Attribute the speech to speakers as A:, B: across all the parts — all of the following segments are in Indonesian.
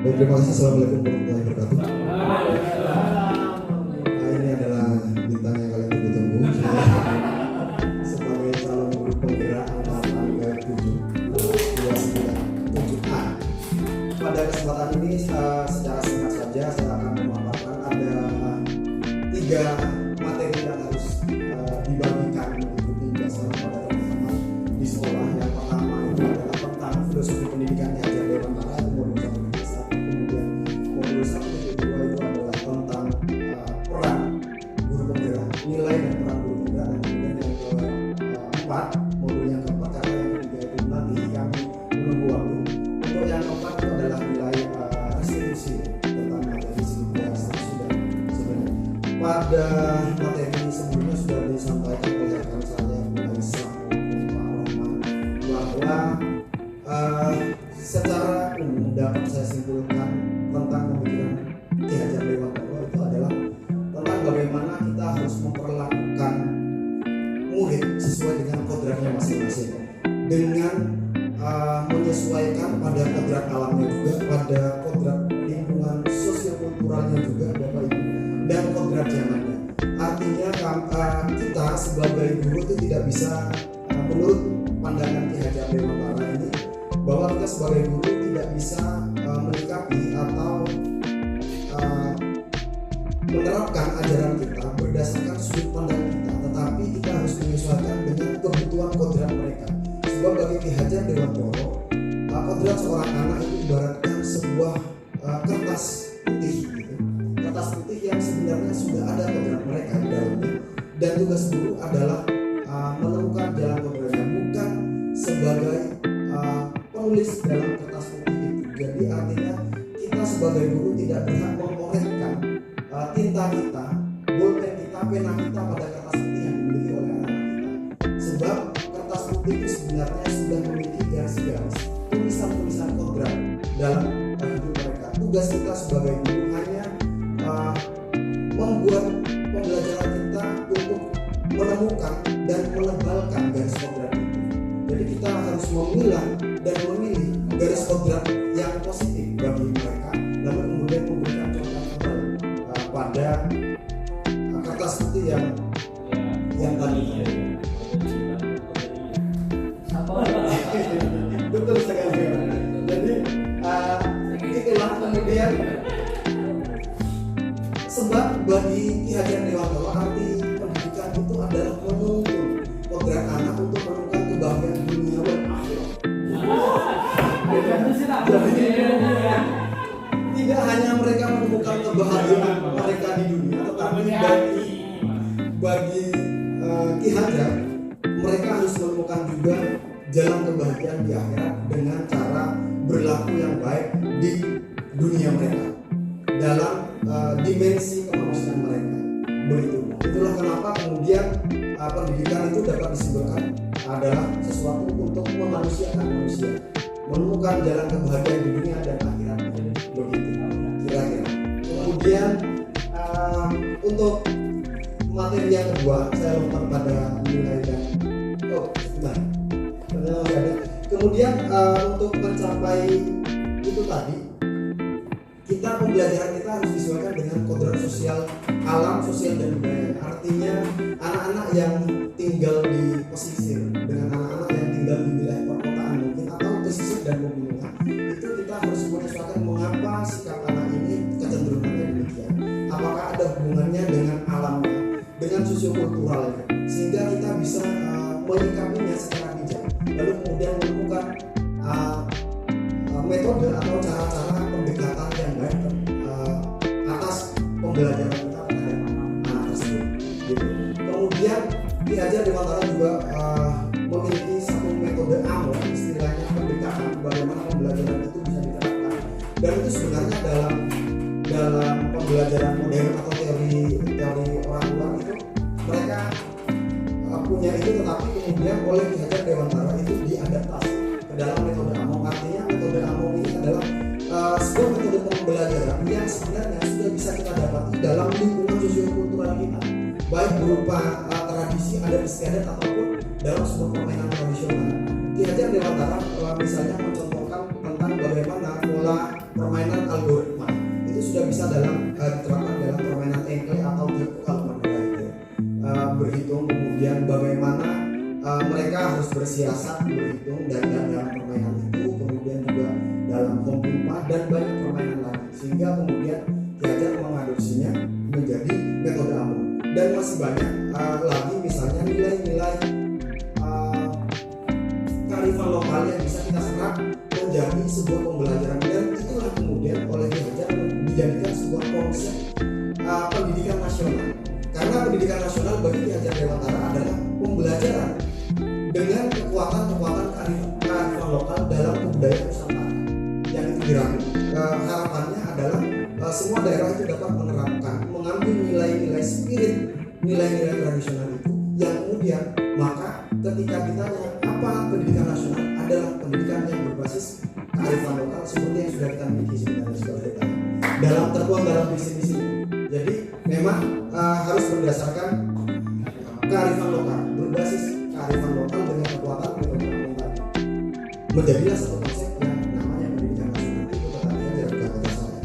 A: Terima kasih. Assalamualaikum warahmatullahi wabarakatuh. Ini adalah bintang yang kalian tunggu-tunggu sebagai calon guru penggerak angkatan ke-7 2997A. Pada kesempatan ini secara singkat saja saya akan memaparkan ada 3 materi yang harus dibagikan mengikuti dasar pada teman-teman di sekolah. Yang pertama itu adalah tentang filosofi pendidikan di Hajar Dewantara, itu modul 1.1. Kemudian modul 1.2 itu adalah tentang peran guru penggerak, nilai dan peran guru penggerak. Dan kemudian yang keempat, modul yang keempat, karena yang ketiga itu nanti kami menunggu waktu. Untuk yang keempat itu adalah nilai restitusi tentang materi sekitar sudah sebenarnya. Pada materi sebelumnya sudah disampaikan oleh rekan saya mengenai Pak Rahman bahwa secara umum dapat saya simpulkan tentang pemikiran Ki Hajar Dewantara itu adalah tentang bagaimana kita harus memperlakukan murid sesuai dengan kodratnya masing-masing, dengan menyesuaikan pada kodrat alamnya juga, pada kodrat lingkungan sosiokulturalnya juga Bapak Ibu, dan kodrat zamannya. Artinya kita sebagai guru itu tidak bisa, menurut pandangan Ki Hajar Dewantara ini, bahwa kita sebagai guru tidak bisa menyikapi atau menerapkan ajaran kita berdasarkan sudut pandang kita, tetapi kita harus menyesuaikan dengan kebutuhan kodrat mereka. Sebab bagi Ki Hajar Dewantara, kodrat seorang anak itu ibaratkan sebuah kertas putih gitu. Kertas putih yang sebenarnya sudah ada kodrat mereka di dalamnya, dan tugas guru adalah menemukan jalan kodratnya, bukan sebagai penulis dalam kertas putih itu. Jadi artinya kita sebagai guru tidak berhak mengorekkan tinta kita, bolpen kita, pena kita pada kertas putih yang dimiliki oleh anak-anak kita. Sebab kertas putih itu sebenarnya sudah memiliki garis-garis, tulisan-tulisan kodrat dalam hidup mereka. Tugas kita sebagai guru hanya membuat pembelajaran kita untuk menemukan dan menebalkan garis kodrat itu. Jadi kita harus memilah dan memilih garis kodrat yang positif bagi mereka, lalu kemudian memberikan contoh tebal pada kertas putih yang tadi. Betul sekali. Jadi itulah kemudian sebab bagi Ki Hajar Dewantara arti pendidikan itu adalah menuntun kodrat anak untuk menemukan kebahagiaan dunia dan akhirat. Tidak hanya mereka menemukan kebahagiaan mereka di dunia, tetapi bagi Ki Hajar, mereka harus menemukan juga jalan kebahagiaan di akhirat dengan cara berlaku yang baik di dunia mereka, dalam dimensi kemanusiaan mereka. Begitu. Itulah kenapa kemudian pendidikan itu dapat disimpulkan adalah sesuatu untuk memanusiakan manusia, menemukan jalan kebahagiaan di dunia dan akhirat. Begitu kira-kira. Kemudian untuk materi yang kedua saya lompat pada nilai dan kemudian untuk mencapai itu tadi, kita pembelajaran kita harus disesuaikan dengan kodrat sosial alam, sosial dan budaya. Artinya anak-anak yang tinggal di pesisir dengan anak-anak yang tinggal di wilayah perkotaan mungkin, atau pesisir dan pegunungan, itu kita harus menyesuaikan mengapa sikap anak ini kecenderungannya demikian. Apakah ada hubungannya dengan alamnya, dengan sosiokulturalnya, sehingga kita bisa menyikapinya secara bijak, lalu kemudian menemukan metode atau cara-cara pendekatan yang baik atas pembelajaran kita terhadap anak tersebut. Gitu. Kemudian Ki Hajar Dewantara juga memiliki satu metode AMO, istilahnya pendekatan bagaimana pembelajaran itu bisa diterapkan. Dan itu sebenarnya dalam pembelajaran modern atau teori orang tua itu mereka punya itu, tetapi kemudian oleh Ki Hajar Dewantara itu diadaptasi ke dalam metode AMO. Artinya metode AMO ini adalah sebuah metode pembelajaran yang sebenarnya sudah bisa kita dapati dalam lingkungan sosiokultural kita, baik berupa tradisi, adat istiadat ataupun dalam sebuah permainan tradisional. Ki Hajar Dewantara misalnya mencontohkan tentang bagaimana pola permainan algoritma itu sudah bisa diterapkan dalam permainan Engkley atau Dirk Almendra itu. Berhitung, kemudian bagaimana mereka harus bersiasat berhitung dan dalam permainan itu, kemudian juga dalam kompupa dan banyak permainan lain, sehingga kemudian Ki mengadopsinya menjadi metode AMO. Dan masih banyak lagi, misalnya nilai-nilai kearifan lokal yang bisa kita serap menjadi sebuah pembelajaran, dan itulah kemudian oleh Ki dijadikan sebuah konsep pendidikan nasional. Karena pendidikan nasional bagi Ki Hajar Dewantara adalah pembelajaran dengan kekuatan kearifan lokal dalam kebudayaan Nusantara. Yang itu harapannya adalah semua daerah itu dapat menerapkan, mengambil nilai-nilai spirit, nilai-nilai tradisional itu, yang kemudian maka ketika ditanya apa pendidikan nasional, adalah pendidikan yang berbasis kearifan lokal seperti yang sudah kita miliki sebenarnya tertuang dalam visi-misi. Jadi memang harus berdasarkan kearifan lokal, berbasis kearifan lokal dengan kekuatan metode tadi. Menjadilah satu konsep yang namanya pendidikan nasional. Itu katanya dari kata saya.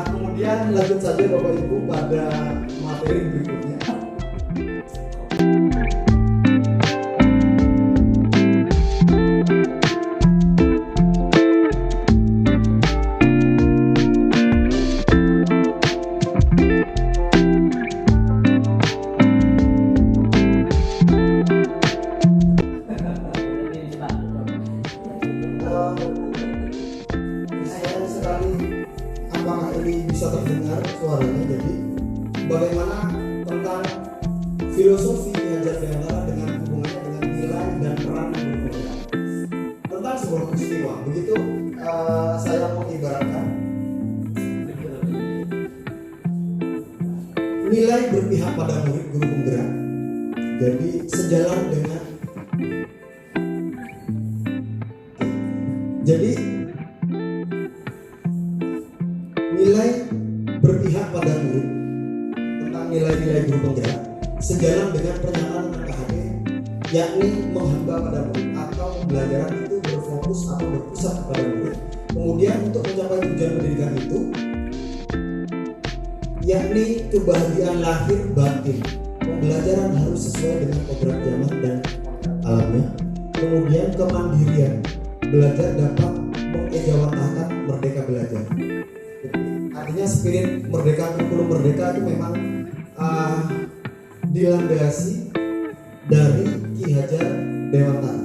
A: Kemudian lanjut saja Bapak Ibu pada materi berikutnya. Bagaimana tentang filosofi Ki Hajar Dewantara dengan hubungannya dengan nilai dan peran berpengalaman tentang sebuah peristiwa. Begitu saya mengibaratkan nilai berpihak pada murid guru penggerak. Jadi sejalan dengan nilai berpihak pada murid, nilai-nilai guru penggerak sejalan dengan pernyataan KHD, yakni menghamba pada murid atau pembelajaran itu berfokus atau berpusat pada murid. Kemudian untuk mencapai tujuan pendidikan itu, yakni kebahagiaan lahir batin, pembelajaran harus sesuai dengan kodrat zaman dan alamnya. Kemudian kemandirian, belajar dapat mengejawantahkan merdeka belajar. Artinya spirit merdeka, kurikulum merdeka itu memang dilandasi dari Ki Hajar Dewantara.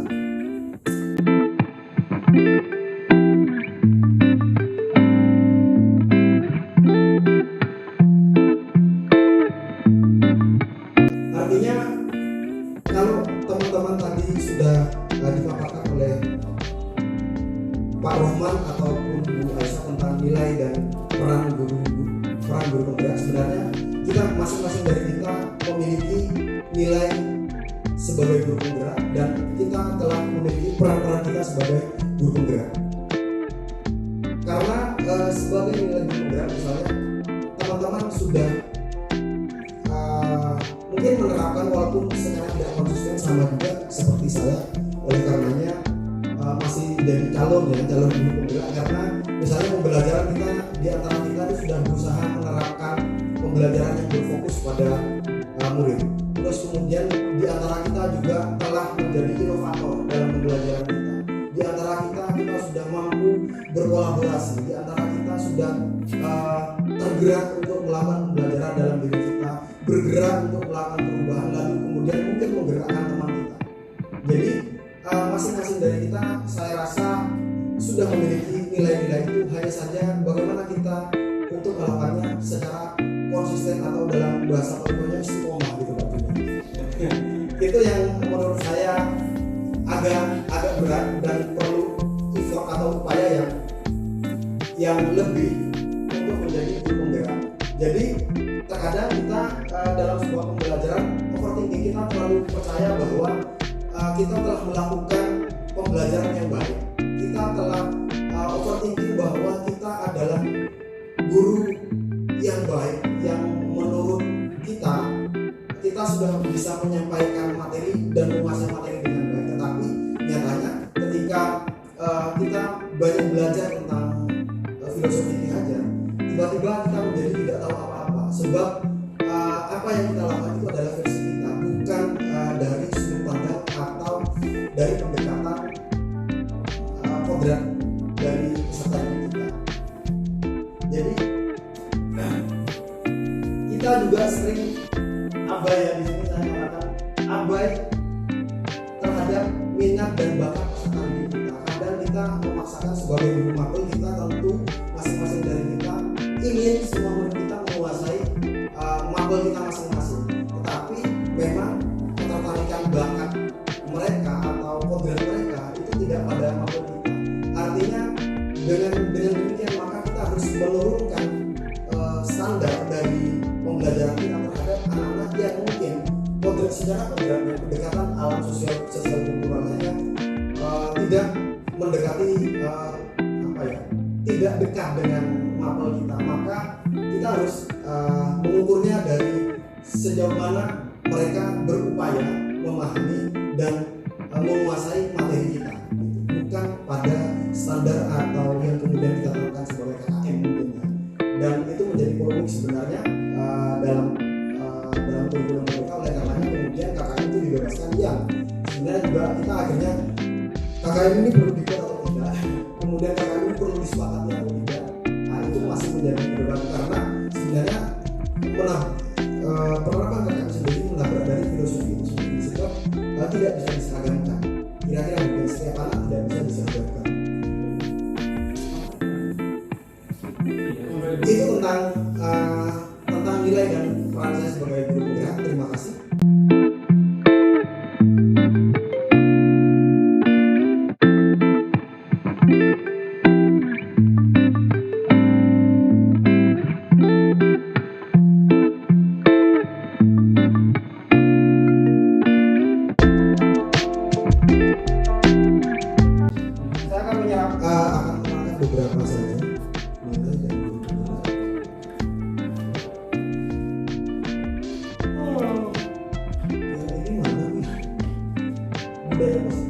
A: Artinya kalau teman-teman tadi sudah dipaparkan oleh Pak Rohman ataupun Bu Aisyah tentang nilai dan peran guru penggerak, sebenarnya kita masing-masing dari kita memiliki nilai sebagai guru penggerak, dan kita telah memiliki peran-peran kita sebagai guru penggerak. Karena sebagai nilai guru penggerak, misalnya teman-teman sudah mungkin menerapkan walaupun secara tidak konsisten sama juga seperti saya, oleh karenanya masih jadi calon guru penggerak, karena misalnya pembelajaran kita di antara kita itu sudah berusaha menerapkan pembelajaran yang berfokus pada murid. Terus kemudian di antara kita juga telah menjadi inovator dalam pembelajaran kita. Di antara kita sudah mampu berkolaborasi. Di antara kita sudah tergerak untuk melakukan pembelajaran dalam diri kita, bergerak untuk melakukan perubahan, lalu kemudian mungkin menggerakkan teman kita. Jadi masing-masing dari kita, saya rasa sudah memiliki nilai-nilai itu, hanya saja bagaimana kita untuk melakukannya secara konsisten atau dalam bahasa Palinya istiqomah gitu Pak. Itu yang menurut saya agak berat dan perlu effort atau upaya yang lebih untuk menjadi guru penggerak. Jadi terkadang kita dalam sebuah pembelajaran overthinking, kita terlalu percaya bahwa kita telah melakukan pembelajaran yang baik. Kita telah overthinking bahwa kita adalah guru yang baik, yang menurut kita sudah bisa menyampaikan materi dan menguasai materi dengan baik. Tetapi nyatanya ketika kita banyak belajar tentang filosofi Ki Hajar, tiba-tiba kita menjadi tidak tahu apa-apa, sebab apa yang kita lakukan itu adalah versi kita, bukan dari sudut pandang atau dari pendekatan kodrat dari peserta didik kita. Jadi kita juga sering abai, ya di sini saya mengatakan abai terhadap minat dan bakat peserta didik kita. Kadang kita memaksakan sebagai guru magang, kita tentu masing-masing dari kita ingin semua murid kita menguasai magang kita masing-masing, tetapi memang ketertarikan bakat mereka atau kodrat mereka itu tidak pada magang kita. Artinya dengan demikian maka kita harus menurunkan standar dari pembelajaran kita terhadap anak-anak yang mungkin kodrat secara kodratnya pendekatan alam sosial kulturalnya tidak mendekati tidak dekat dengan mapel kita. Maka kita harus mengukurnya dari sejauh mana mereka berupaya memahami dan menguasai materi kita, bukan pada standar atau yang kemudian kita tetapkan sebagai KKM mungkin. Dan itu menjadi polemik sebenarnya dalam kurikulum mereka. Oleh karenanya kemudian KKM itu dibebaskan, yang sebenarnya juga kita akhirnya KKM ini perlu dibuat atau tidak, kemudian KKM ini perlu disepakati atau tidak, itu masih menjadi perdebatan, karena sebenarnya penerapan KKM sendiri menabrak dari filosofi itu sendiri, sebab tidak bisa diseragamkan. Kira-kira mungkin setiap anak tidak bisa diseragamkan. Itu tentang nilai dan peran saya sebagai guru penggerak. Terima kasih. Saya akan menerangkan beberapa saja. Budaya positif.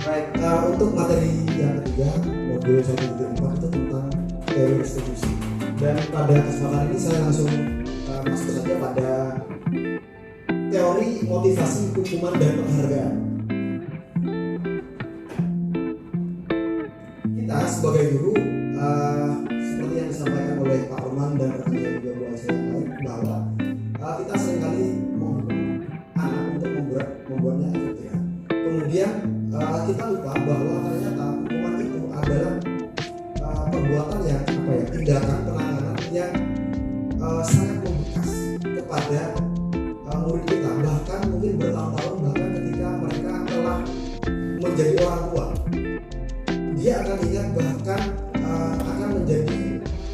A: Baik, untuk materi yang ketiga, modul 1.4 itu tentang teori restitusi. Dan pada kesempatan ini saya langsung masuk saja pada teori motivasi hukuman dan penghargaan. Kita sebagai guru, seperti yang disampaikan oleh Pak Roman dan rekan-rekan juga Bu Aisyah yang lain, bahwa kita seringkali menghukum anak untuk membuatnya efektif. Kemudian kita lupa bahwa ternyata hukuman itu adalah perbuatan yang tindakan penanganan yang sangat membekas kepada murid kita, bahkan mungkin bertahun-tahun, bahkan ketika mereka telah menjadi orang tua, dia akan ingat, bahkan akan menjadi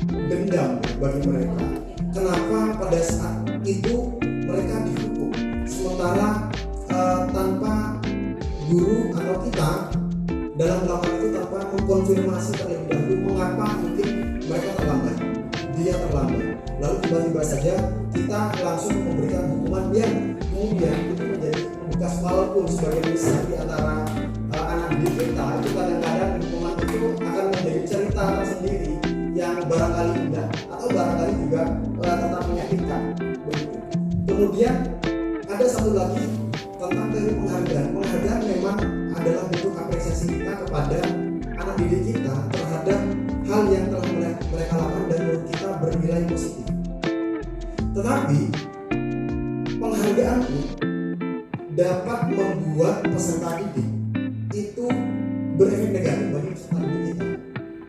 A: dendam bagi mereka. Kenapa pada saat itu mereka dihukum, sementara tanpa guru atau kita dalam melakukan itu tanpa mengkonfirmasi terlebih dahulu mengapa mungkin mereka terlambat, dia terlambat, lalu tiba-tiba saja kita langsung memberikan hukuman yang kemudian itu menjadi membekas, walaupun sebagai misal di antara anak didik kita itu kadang-kadang hukuman itu akan menjadi cerita tersendiri yang barangkali indah atau barangkali juga tetap menyakitkan. Kemudian ada satu lagi tentang teori penghargaan. Penghargaan memang adalah bentuk apresiasi kita kepada anak didik kita terhadap hal yang telah mereka lakukan dan menurut kita bernilai positif. Tetapi penghargaan pun dapat membuat peserta didik itu berefek negatif bagi peserta didik kita.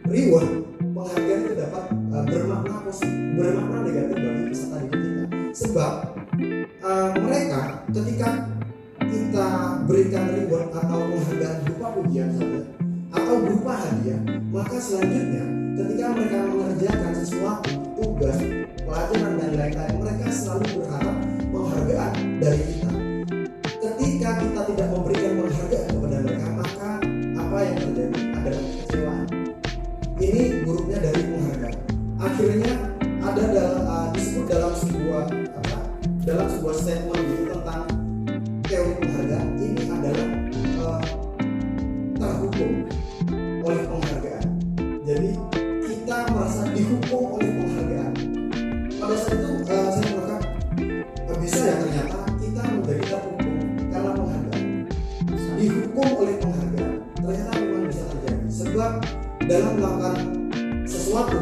A: Reward, penghargaan itu dapat bermakna positif, bermakna negatif bagi peserta didik kita. Sebab mereka ketika kita berikan reward atau penghargaan berupa pujian saja atau berupa hadiah, maka selanjutnya ketika mereka mengerjakan sesuatu tugas, pelajaran dan lain-lain, mereka selalu berharap penghargaan dari kita. Ketika kita tidak memberikan penghargaan kepada mereka, maka apa yang terjadi adalah kekecewaan. Ini buruknya dari penghargaan. Akhirnya ada disebut dalam sebuah statement gitu tentang teori penghargaan. Ini adalah terhukum oleh penghargaan. Jadi kita merasa dihukum oleh penghargaan. Pada saat itu saya menganggap bisa ya, ternyata kita menjadi terhukum karena penghargaan. Dihukum oleh penghargaan ternyata memang bisa terjadi. Sebab dalam melakukan sesuatu,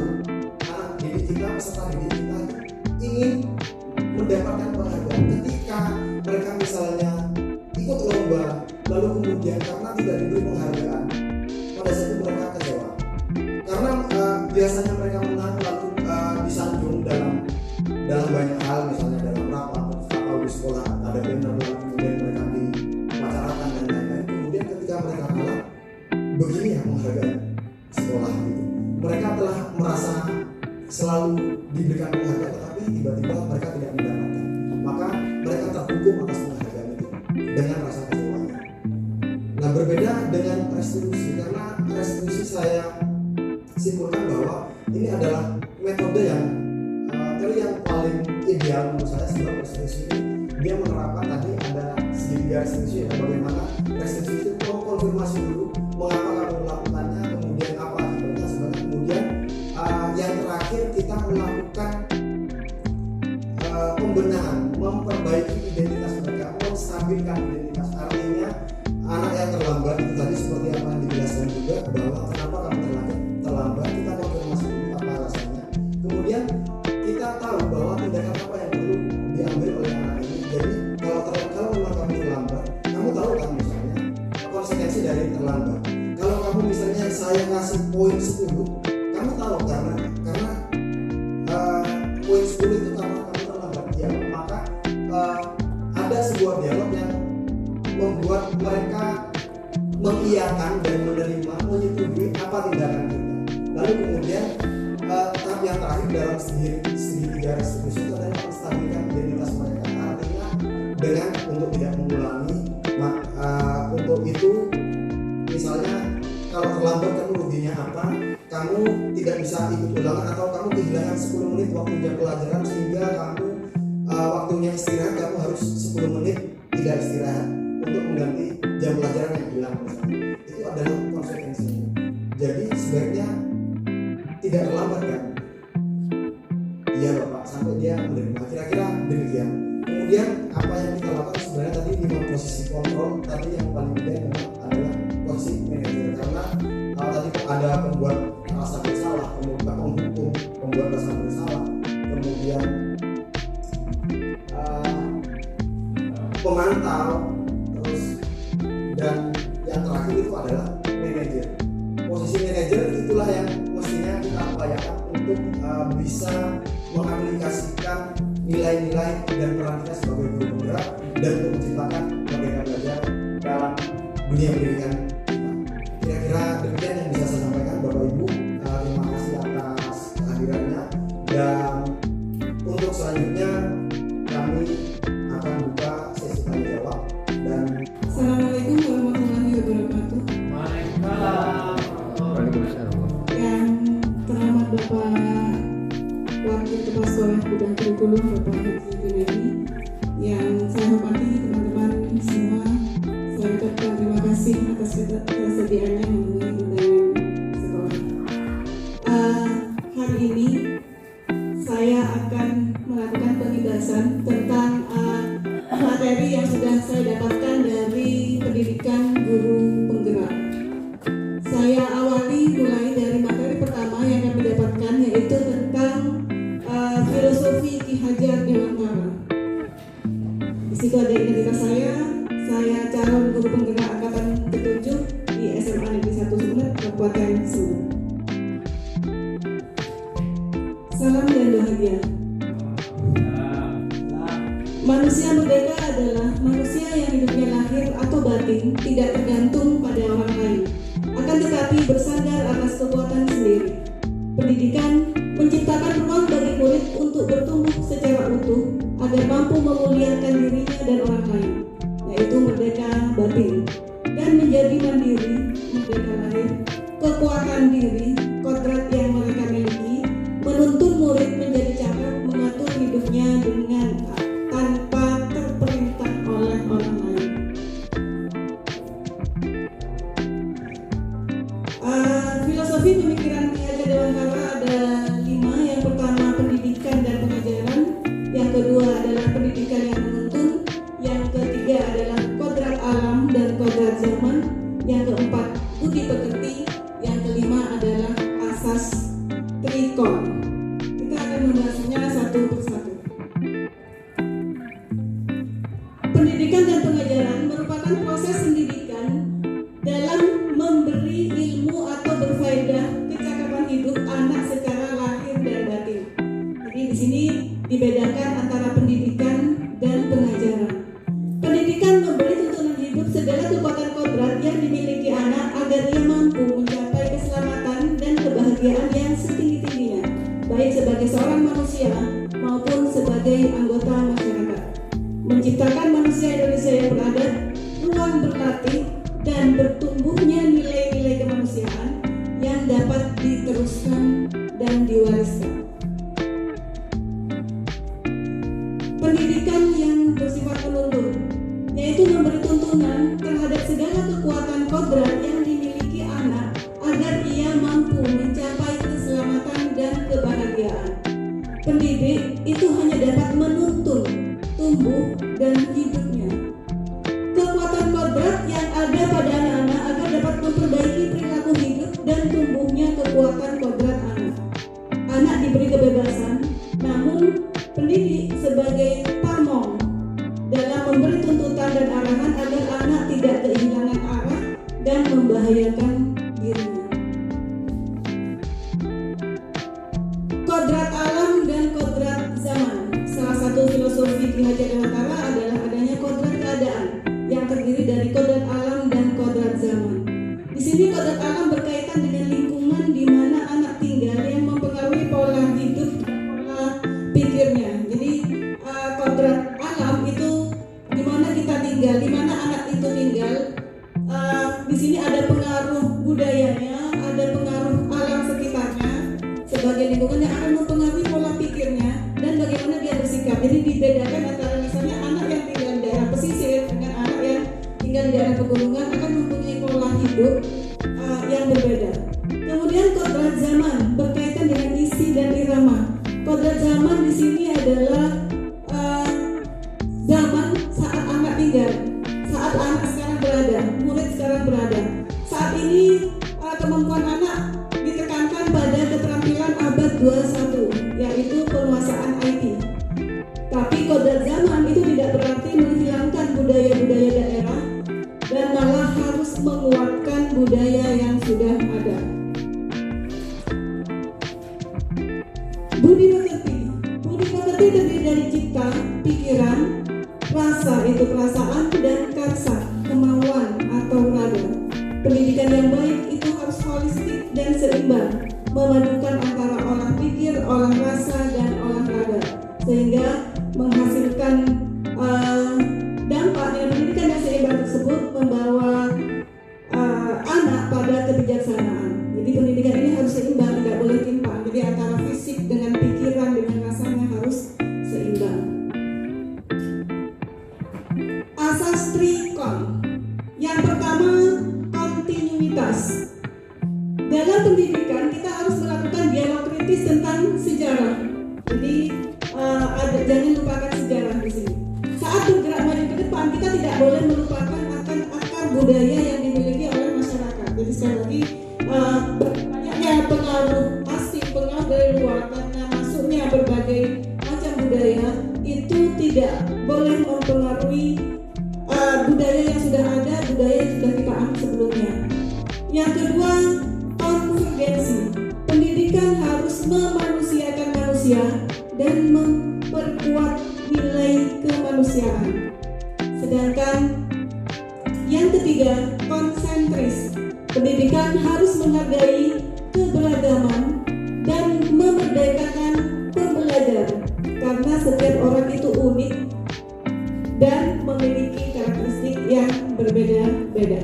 A: anak didik kita, peserta didik kita ingin mendapatkan penghargaan. Ketika mereka misalnya ikut lomba, lalu kemudian karena tidak diberi penghargaan, pada saat itu mereka kecewa. Karena biasanya mereka menang lalu disanjung dalam banyak hal, misalnya dalam rapat atau di sekolah ada banner, lalu kemudian mereka diwacarakan dan lain-lain. Kemudian ketika mereka kalah, begini ya penghargaan sekolah gitu. Mereka telah merasa selalu diberikan penghargaan, tetapi tiba-tiba mereka tidak mendapatkan. Maka mereka terhukum atas penghargaan itu dengan rasa kecewa. Nah, berbeda dengan restitusi, karena restitusi saya simpulkan bahwa ini adalah metode yang paling ideal menurut saya. Sebab restitusi dia menerapkan tadi ada segitiga restitusi, bagaimana restitusi itu konfirmasi dulu mengapa kamu melakukannya, kemudian apa akibatnya, sebenarnya kemudian yang terakhir kita melakukan pembenahan, memperbaiki identitas mereka, menstabilkan identitas. Artinya anak yang terlambat itu tadi seperti apa yang dijelaskan juga, bahwa kenapa kamu terlambat, kita konfirmasi dulu apa alasannya. Kemudian kita tahu bahwa tindakan apa yang perlu diambil oleh anak ini. Jadi kalau memang kamu terlambat, kamu tahu kan misalnya konsekuensi dari terlambat. Kalau kamu misalnya saya ngasih poin 10, kamu tahu karena poin 10 itu karena kamu terlambat ya, maka ada sebuah dialog yang membuat mereka mengiyakan dan menerima, menyetujui apa tindakan kita. Lalu kemudian tahap yang terakhir dalam segitiga restitusi itu adalah menstabilkan identitas mereka. Artinya dengan untuk tidak mengulangi, untuk itu misalnya kalau terlambat kamu ruginya apa, kamu tidak bisa ikut ulangan, atau kamu kehilangan 10 menit waktu jam pelajaran sehingga kamu waktunya istirahat kamu harus 10 menit tidak istirahat untuk mengganti jam pelajaran yang hilang misalnya. Itu adalah konsekuensinya. Jadi sebaiknya tidak terlambat kan? Iya Bapak, sampai dia menerima, kira-kira demikian. Kemudian apa yang kita lakukan sebenarnya tadi 5 posisi kontrol. Tadi yang paling penting memang adalah posisi manajer, karena tadi ada pembuat rasa bersalah, kemudian penghukum, pembuat rasa bersalah, kemudian pemantau, terus dan yang terakhir itu adalah manajer. Posisi manajer itulah yang mestinya kita upayakan untuk bisa mengaplikasikan nilai-nilai dan peran kita sebagai guru penggerak dan untuk menciptakan merdeka belajar dalam dunia pendidikan kita. Kira-kira demikian yang bisa saya sampaikan Bapak Ibu. Terima kasih atas kehadirannya, dan untuk selanjutnya kami akan buka sesi tanya jawab. Dan
B: Assalamualaikum warahmatullahi wabarakatuh.
C: Waalaikumsalam.
B: Yang terhormat Bapak Wakil Kepala Sekolah Bidang Kurikulum Bapak Haji Junaidi, yang saya hormati teman-teman semua, saya ucapkan terima kasih atas kesediaannya memenuhi undangan sekolah. Hari ini saya akan melakukan penjelasan tentang materi yang sudah saya dapatkan dari pendidikan guru penggerak. Saya awali mulai dari materi pertama yang kami dapatkan, yaitu tentang filosofi Ki Hajar Dewantara. Di situ ada identitas saya calon guru penggerak angkatan ke-7 di SMA Negeri 1 Sumeneb, Kabupaten Sumeneb. Salam dan bahagia. Manusia merdeka adalah manusia yang hidupnya lahir atau batin tidak tergantung pada orang lain, akan tetapi bersandar atas kekuatan sendiri. Pendidikan menciptakan ruang bagi murid untuk bertumbuh secara utuh agar mampu memuliakan dirinya dan menciptakan manusia Indonesia yang beradab, ruang berlatih dan bertumbuhnya nilai-nilai kemanusiaan yang dapat diteruskan dan diwariskan. Pendidikan yang bersifat menuntun, yaitu memberi tuntunan terhadap segala kekuatan kodrat yang dimiliki anak agar ia mampu mencapai keselamatan dan kebahagiaan. Pendidik itu hanya dapat menuntun, tumbuh, dan hidupnya. Kekuatan kodrat yang ada pada anak-anak agar dapat memperbaiki perilaku hidup dan tumbuhnya kekuatan kodrat anak. Anak diberi kebebasan, namun pendidik sebagai pamong dalam memberi tuntutan dan arahan agar anak tidak kehilangan arah dan membahayakan dirinya. Kodrat alam dan kodrat zaman. Salah satu filosofi Ki Hajar Dewantara adalah adanya kodrat keadaan yang terdiri dari kodrat alam dan kodrat zaman. Di sini kodrat alam berkaitan dengan lingkungan di mana anak tinggal yang mempengaruhi pola hidup dan pola pikirnya. Jadi kodrat alam itu di mana kita tinggal, di mana anak itu tinggal. Di sini ada pengaruh budayanya, ada pengaruh alam sekitarnya sebagai lingkungan yang akan mempengaruhi pola pikirnya dan bagaimana dia bersikap. Jadi dibedakan antara misalnya anak yang tinggal di daerah pesisir dengan anak yang tinggal di daerah pegunungan akan mempunyai pola hidup yang berbeda. Kemudian kodrat zaman berkaitan dengan isi dan irama. Kodrat zaman di sini adalah zaman saat anak tinggal, saat anak sekarang berada, murid sekarang berada. Saat ini kemampuan anak ditekankan pada keterampilan abad 21, yaitu penguasaan IT. Tapi kodrat zaman itu tidak berarti menghilangkan budaya-budaya daerah dan malah harus menguatkan budaya yang sudah ada. Budi pekerti. Budi pekerti terdiri dari cipta, pikiran, rasa itu perasaan, dan karsa, kemauan atau raga. Pendidikan yang baik itu harus holistik dan seimbang, memadukan antara olah pikir, olah rasa, dan olah raga, sehingga menghasilkan dampak yang pendidikan yang seimbang tersebut membawa anak pada kebijaksanaan. Jadi pendidikan ini harus seimbang, tidak boleh timpang. Jadi antara fisik dengan pikiran dengan rasanya harus seimbang. Asas Trikon. Yang pertama, kontinuitas. Dalam pendidikan kita harus melakukan dialog kritis tentang sejarah. Jadi jangan lupakan sejarah di sini. Saat bergerak maju ke depan, kita tidak boleh melupakan akan akar budaya yang dimiliki oleh masyarakat. Jadi sekali lagi banyaknya pengaruh asing, pengaruh dari luar karena masuknya berbagai macam budaya itu tidak boleh mempengaruhi budaya yang sudah ada, budaya yang sudah kita anut sebelumnya. Yang kedua, konvergensi. Pendidikan harus memanusiakan manusia dan memperkuat nilai kemanusiaan. Sedangkan yang ketiga, konsentris. Pendidikan harus menghargai keberagaman dan memerdekakan pembelajar karena setiap orang itu unik dan memiliki karakteristik yang berbeda-beda.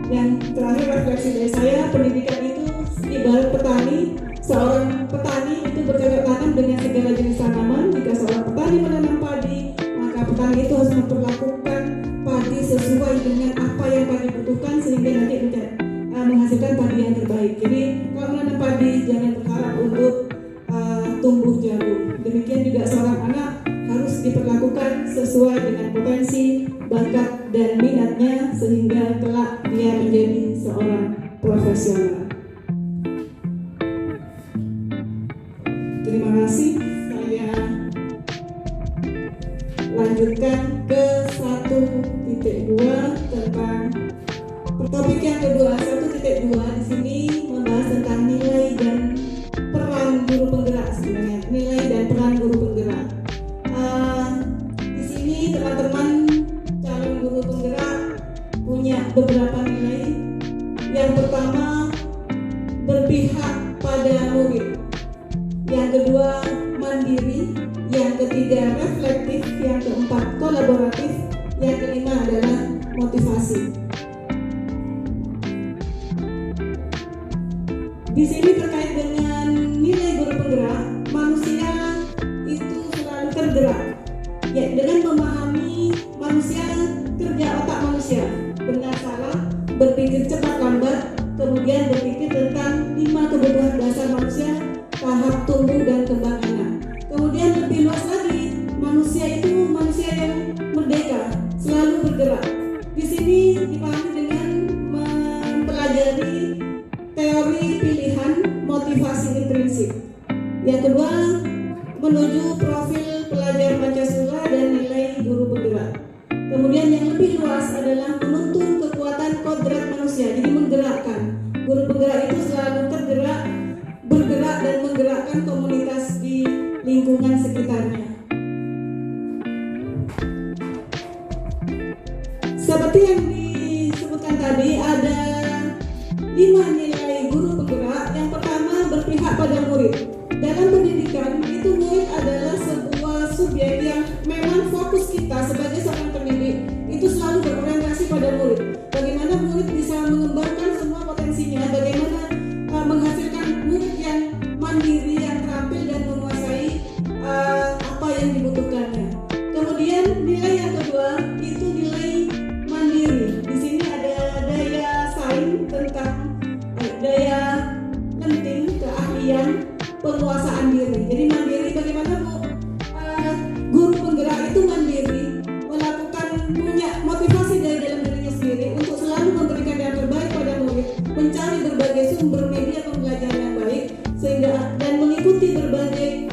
B: Yang terakhir, refleksi dari saya, pendidikan itu ibarat petani. Seorang petani itu bercocok tanam dengan segala jenis tanaman. Jika seorang petani menanam padi, maka petani itu harus memperlakukan padi sesuai dengan apa yang padi butuhkan sehingga nanti menghasilkan padi yang terbaik. Jadi kalau menanam padi jangan berharap untuk tumbuh jagung. Demikian juga seorang anak harus diperlakukan sesuai dengan potensi, bakat, dan minatnya sehingga kelak dia menjadi seorang profesional. Terima kasih. Saya lanjutkan ke 1.2 tentang topik yang kedua. 1.2 di sini membahas tentang nilai dan peran guru penggerak sebenarnya. Nilai dan peran guru penggerak. Di sini teman-teman calon guru penggerak punya beberapa nilai. Yang pertama, berpihak pada murid. Yang kedua, mandiri. Yang ketiga, ketiga reflektif, yang keempat kolaboratif, yang kelima adalah motivasi. Di sini terkait dengan nilai guru penggerak, manusia itu selalu tergerak, ya, dengan memahami manusia, kerja otak manusia, benar salah, berpikir cepat lambat, kemudian berpikir tentang 5 kebutuhan dasar manusia, tahap tumbuh dan kembang anak. Kemudian lebih luas lagi, manusia itu manusia yang merdeka, selalu bergerak. Di sini dipahami dengan mempelajari teori pilihan motivasi intrinsik. Yang kedua, menuju profil pelajar Pancasila dan nilai guru penggerak. Kemudian yang lebih luas adalah menuntun kekuatan kodrat manusia, jadi menggerakkan. Guru penggerak itu selalu tergerak, bergerak dan menggerakkan komunitas di lingkungan sekitarnya. Seperti yang disebutkan tadi, ada 5 nilai guru penggerak. Yang pertama, berpihak pada murid. Dalam pendidikan itu murid adalah sebuah subjek yang memang fokus kita sebagai seorang pendidik itu selalu berorientasi pada murid. Bagaimana murid bisa mengembangkan semua potensinya, bagaimana menghasilkan murid yang mandiri, yang terampil dan menguasai apa yang dibutuhkannya. Kemudian nilai yang kedua itu nilai mandiri. Di sini ada daya saing tentang daya penting, keahlian, penguasaan diri. Jadi mandiri, bagaimana guru penggerak itu mandiri, melakukan, punya motivasi dari dalam dirinya sendiri untuk selalu memberikan yang terbaik pada murid, mencari berbagai sumber media pembelajaran yang baik, sehingga dan mengikuti berbagai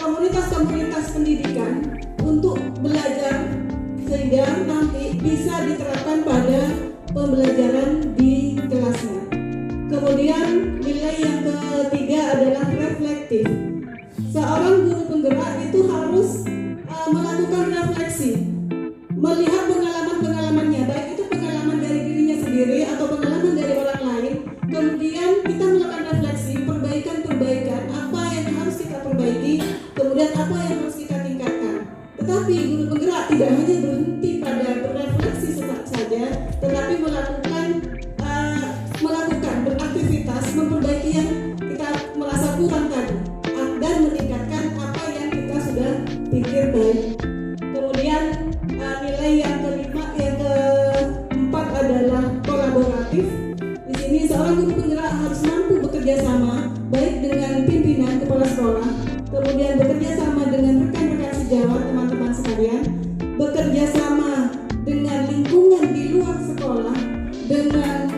B: komunitas-komunitas pendidikan untuk belajar sehingga nanti bisa diterapkan pada pembelajaran di kelasnya. Kemudian nilai yang ketiga adalah reflektif. Seorang guru penggerak itu harus melakukan refleksi, melihat pengalaman-pengalamannya, baik itu pengalaman dari dirinya sendiri atau pengalaman dari orang lain. Kemudian kita melakukan refleksi, perbaikan-perbaikan, apa yang harus kita perbaiki, kemudian apa yang harus kita tingkatkan. Tetapi guru penggerak tidak hanya berhenti pada berefleksi saja, tetapi melakukan beraktivitas, memperbaiki yang kita merasa kurang tadi, dan meningkatkan apa yang kita sudah pikir baik. Kemudian nilai yang keempat adalah kolaboratif. Di sini seorang guru penggerak harus mampu bekerja sama, baik dengan pimpinan kepala sekolah, kemudian bekerja sama dengan rekan-rekan sejawat, teman-teman sekalian, bekerja sama dengan lingkungan di luar sekolah, dengan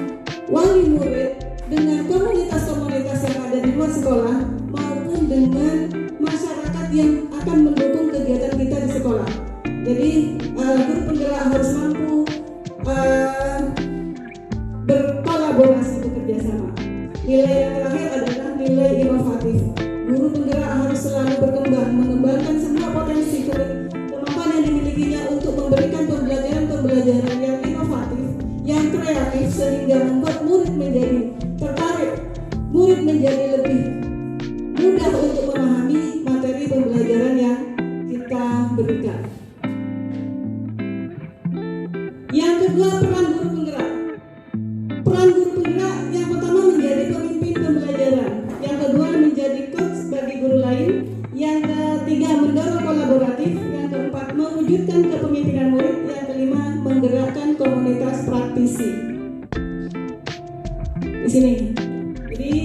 B: wali murid, dengan komunitas-komunitas yang ada di luar sekolah, maupun dengan masyarakat yang akan mendukung kegiatan kita di sekolah. Jadi guru penggerak harus mampu berkolaborasi, bekerja sama. Nilai yang terakhir adalah nilai inovatif. Guru penggerak harus selalu berkembang, mengembangkan semua potensi kemampuan yang dimilikinya untuk memberikan pembelajaran yang inovatif, yang kreatif, sehingga membuat murid menjadi tertarik, murid menjadi lebih mudah untuk memahami materi pembelajaran yang kita berikan. Yang kedua, peran guru penggerak. Peran guru penggerak yang pertama menjadi pemimpin pembelajaran, yang kedua menjadi coach bagi guru lain, yang ketiga mendorong kolaboratif, yang keempat mewujudkan kepemimpinan murid, yang kelima menggerakkan komunitas praktisi. Di sini, jadi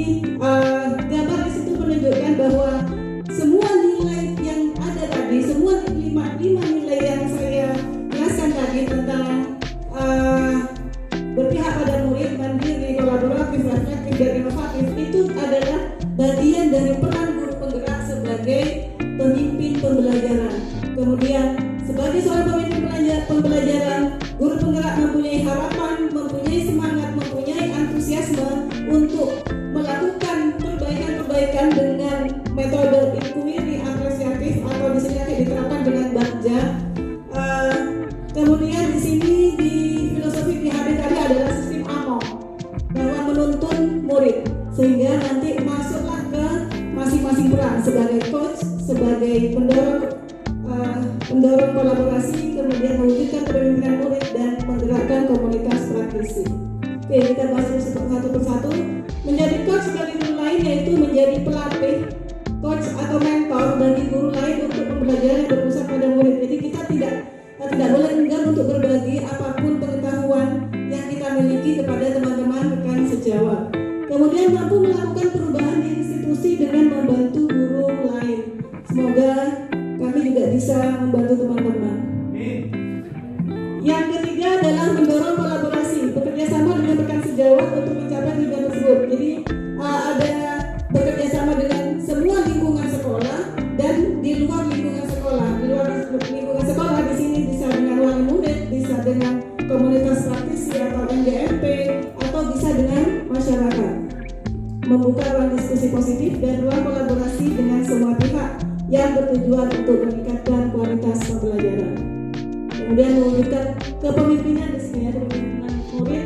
B: gambar di situ menunjukkan bahwa semua nilai yang ada tadi, semua lima nilai yang saya jelaskan tadi tentang berpihak pada murid, mandiri, kolaboratif, reflektif, dan inovatif, itu adalah bagian dari peran guru penggerak sebagai pemimpin pembelajaran. Kemudian sebagai seorang pemimpin pembelajaran, guru penggerak mempunyai harapan, mempunyai semangat, mempunyai antusiasme untuk melakukan perbaikan-perbaikan dengan metode inquiry apresiatif atau di sini diterapkan dengan bagja. Kemudian di sini di filosofi PHD tadi adalah sistem AMO, bahwa menuntun murid sehingga nanti masuklah ke masing-masing peran sebagai coach, sebagai pendorong mendorong kolaborasi, kemudian mewujudkan kepemimpinan murid dan menggerakkan komunitas praktisi. Oke, kita bahas satu persatu. Menjadi coach bagi guru lain yaitu menjadi pelatih, coach atau mentor bagi guru lain untuk pembelajaran yang berpusat pada murid. Jadi kita tidak boleh enggan untuk berbagi apapun pengetahuan yang kita miliki kepada teman-teman rekan sejawat. Kemudian mampu melakukan perubahan di institusi dengan membantu guru lain. Semoga kami juga bisa membantu teman-teman. Yang ketiga adalah mendorong kolaborasi, bekerja sama dengan rekan sejawat untuk mencapai tujuan tersebut. Jadi ada bekerja sama dengan semua lingkungan sekolah dan di luar lingkungan sekolah. Di luar lingkungan sekolah di sini bisa dengan wali murid, bisa dengan komunitas praktisi atau NGMP, atau bisa dengan masyarakat. Membuka ruang diskusi positif dan ruang kolaborasi dengan semua pihak yang bertujuan untuk meningkatkan kualitas pembelajaran. Kemudian mewujudkan kepemimpinan di sini, kepemimpinan murid,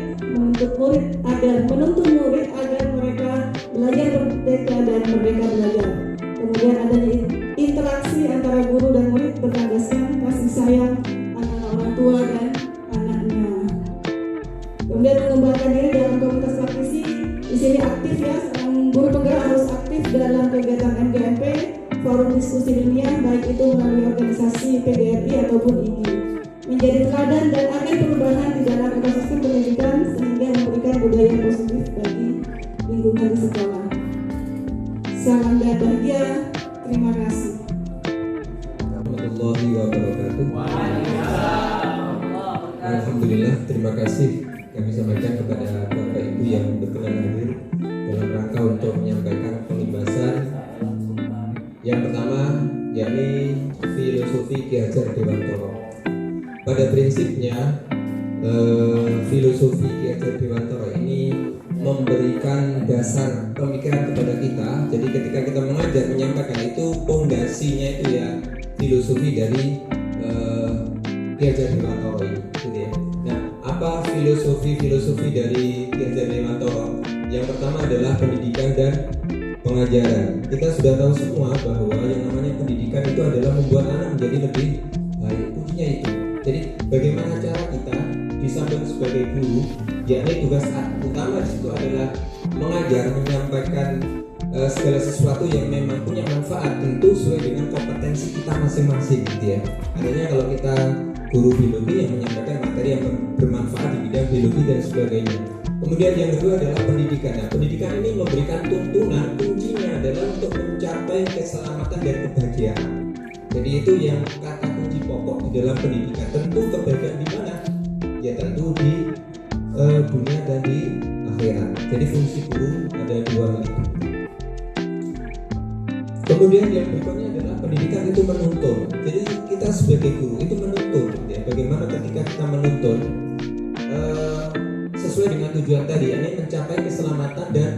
B: menuntun murid agar mereka belajar merdeka dan merdeka belajar. Kemudian adanya interaksi antara guru dan murid berlandaskan kasih sayang antara orang tua dan anaknya. Kemudian mengembangkan diri dalam komunitas praktisi, di sini aktif ya, guru penggerak harus aktif dalam kegiatan MGMP, forum diskusi ilmiah, baik itu melalui organisasi PGRI ataupun IGI. Menjadi teladan dan agen perubahan di dalam ekosistem pendidikan sehingga memberikan budaya positif bagi lingkungan di sekolah. Salam bahagia, terima kasih.
C: Warahmatullahi wabarakatuh. Alhamdulillah, terima kasih kami sampaikan kepada Bapak Ibu yang berkenan hadir dalam rangka untuk menyampaikan pembahasan yang pertama, yakni filosofi Ki Hajar Dewantara. Pada prinsipnya filosofi Ki Hajar Dewantara ini memberikan dasar pemikiran kepada kita. Jadi ketika kita mengajar menyampaikan itu pondasinya itu ya filosofi dari Ki Hajar Dewantara ini, gitu ya. Nah, apa filosofi dari Ki Hajar Dewantara? Yang pertama adalah pendidikan dan pengajaran. Kita sudah tahu semua bahwa yang namanya pendidikan itu adalah membuat anak menjadi lebih baik. Kuncinya itu. Jadi bagaimana cara kita di samping sebagai guru, yakni tugas utama di situ adalah mengajar, menyampaikan segala sesuatu yang memang punya manfaat, tentu sesuai dengan kompetensi kita masing-masing, gitu ya. Artinya kalau kita guru biologi yang menyampaikan materi yang bermanfaat di bidang biologi dan sebagainya. Kemudian yang kedua adalah pendidikan. Nah, pendidikan ini memberikan tuntunan, kuncinya adalah untuk mencapai keselamatan dan kebahagiaan. Jadi itu yang kata kunci pokok di dalam pendidikan. Tentu kebahagiaan di mana? Ya tentu di dunia dan di akhirat. Jadi fungsi guru ada dua itu. Kemudian yang berikutnya adalah pendidikan itu menuntun. Jadi kita sebagai guru itu menuntun. Ya, bagaimana ketika kita menuntun sesuai dengan tujuan tadi, yakni mencapai keselamatan dan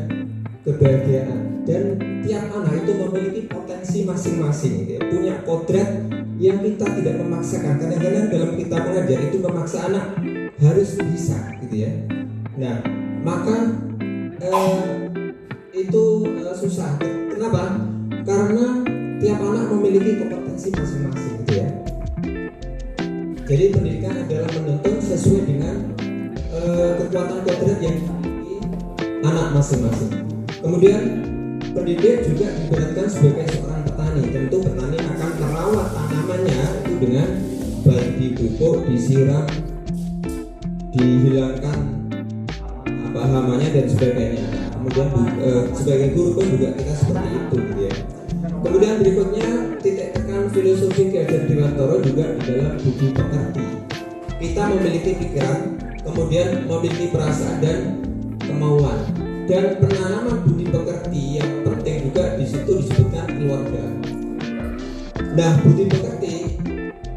C: kebahagiaan. Dan tiap anak itu memiliki potensi masing-masing, gitu ya. Punya kodrat yang kita tidak memaksakan. Kadang-kadang dalam kita mengajar itu memaksa anak harus bisa, gitu ya. Nah, maka itu susah. Kenapa? Karena tiap anak memiliki kompetensi masing-masing, gitu ya. Jadi pendidikan adalah menuntun sesuai dengan kekuatan kodrat yang dimiliki anak masing-masing. Kemudian pendidik juga diberatkan sebagai seorang petani. Tentu petani akan merawat tanamannya itu dengan baik, dipupuk, disiram, dihilangkan hamanya dan sebagainya. Kemudian sebagai guru pun juga kita seperti itu, gitu ya. Kemudian berikutnya titik tekan filosofi Ki Hajar Dewantara juga di dalam budi pekerti. Kita memiliki pikiran, kemudian memiliki perasaan dan kemauan. Dan penanaman budi pekerti yang penting juga di situ disebutkan keluarga. Nah, budi pekerti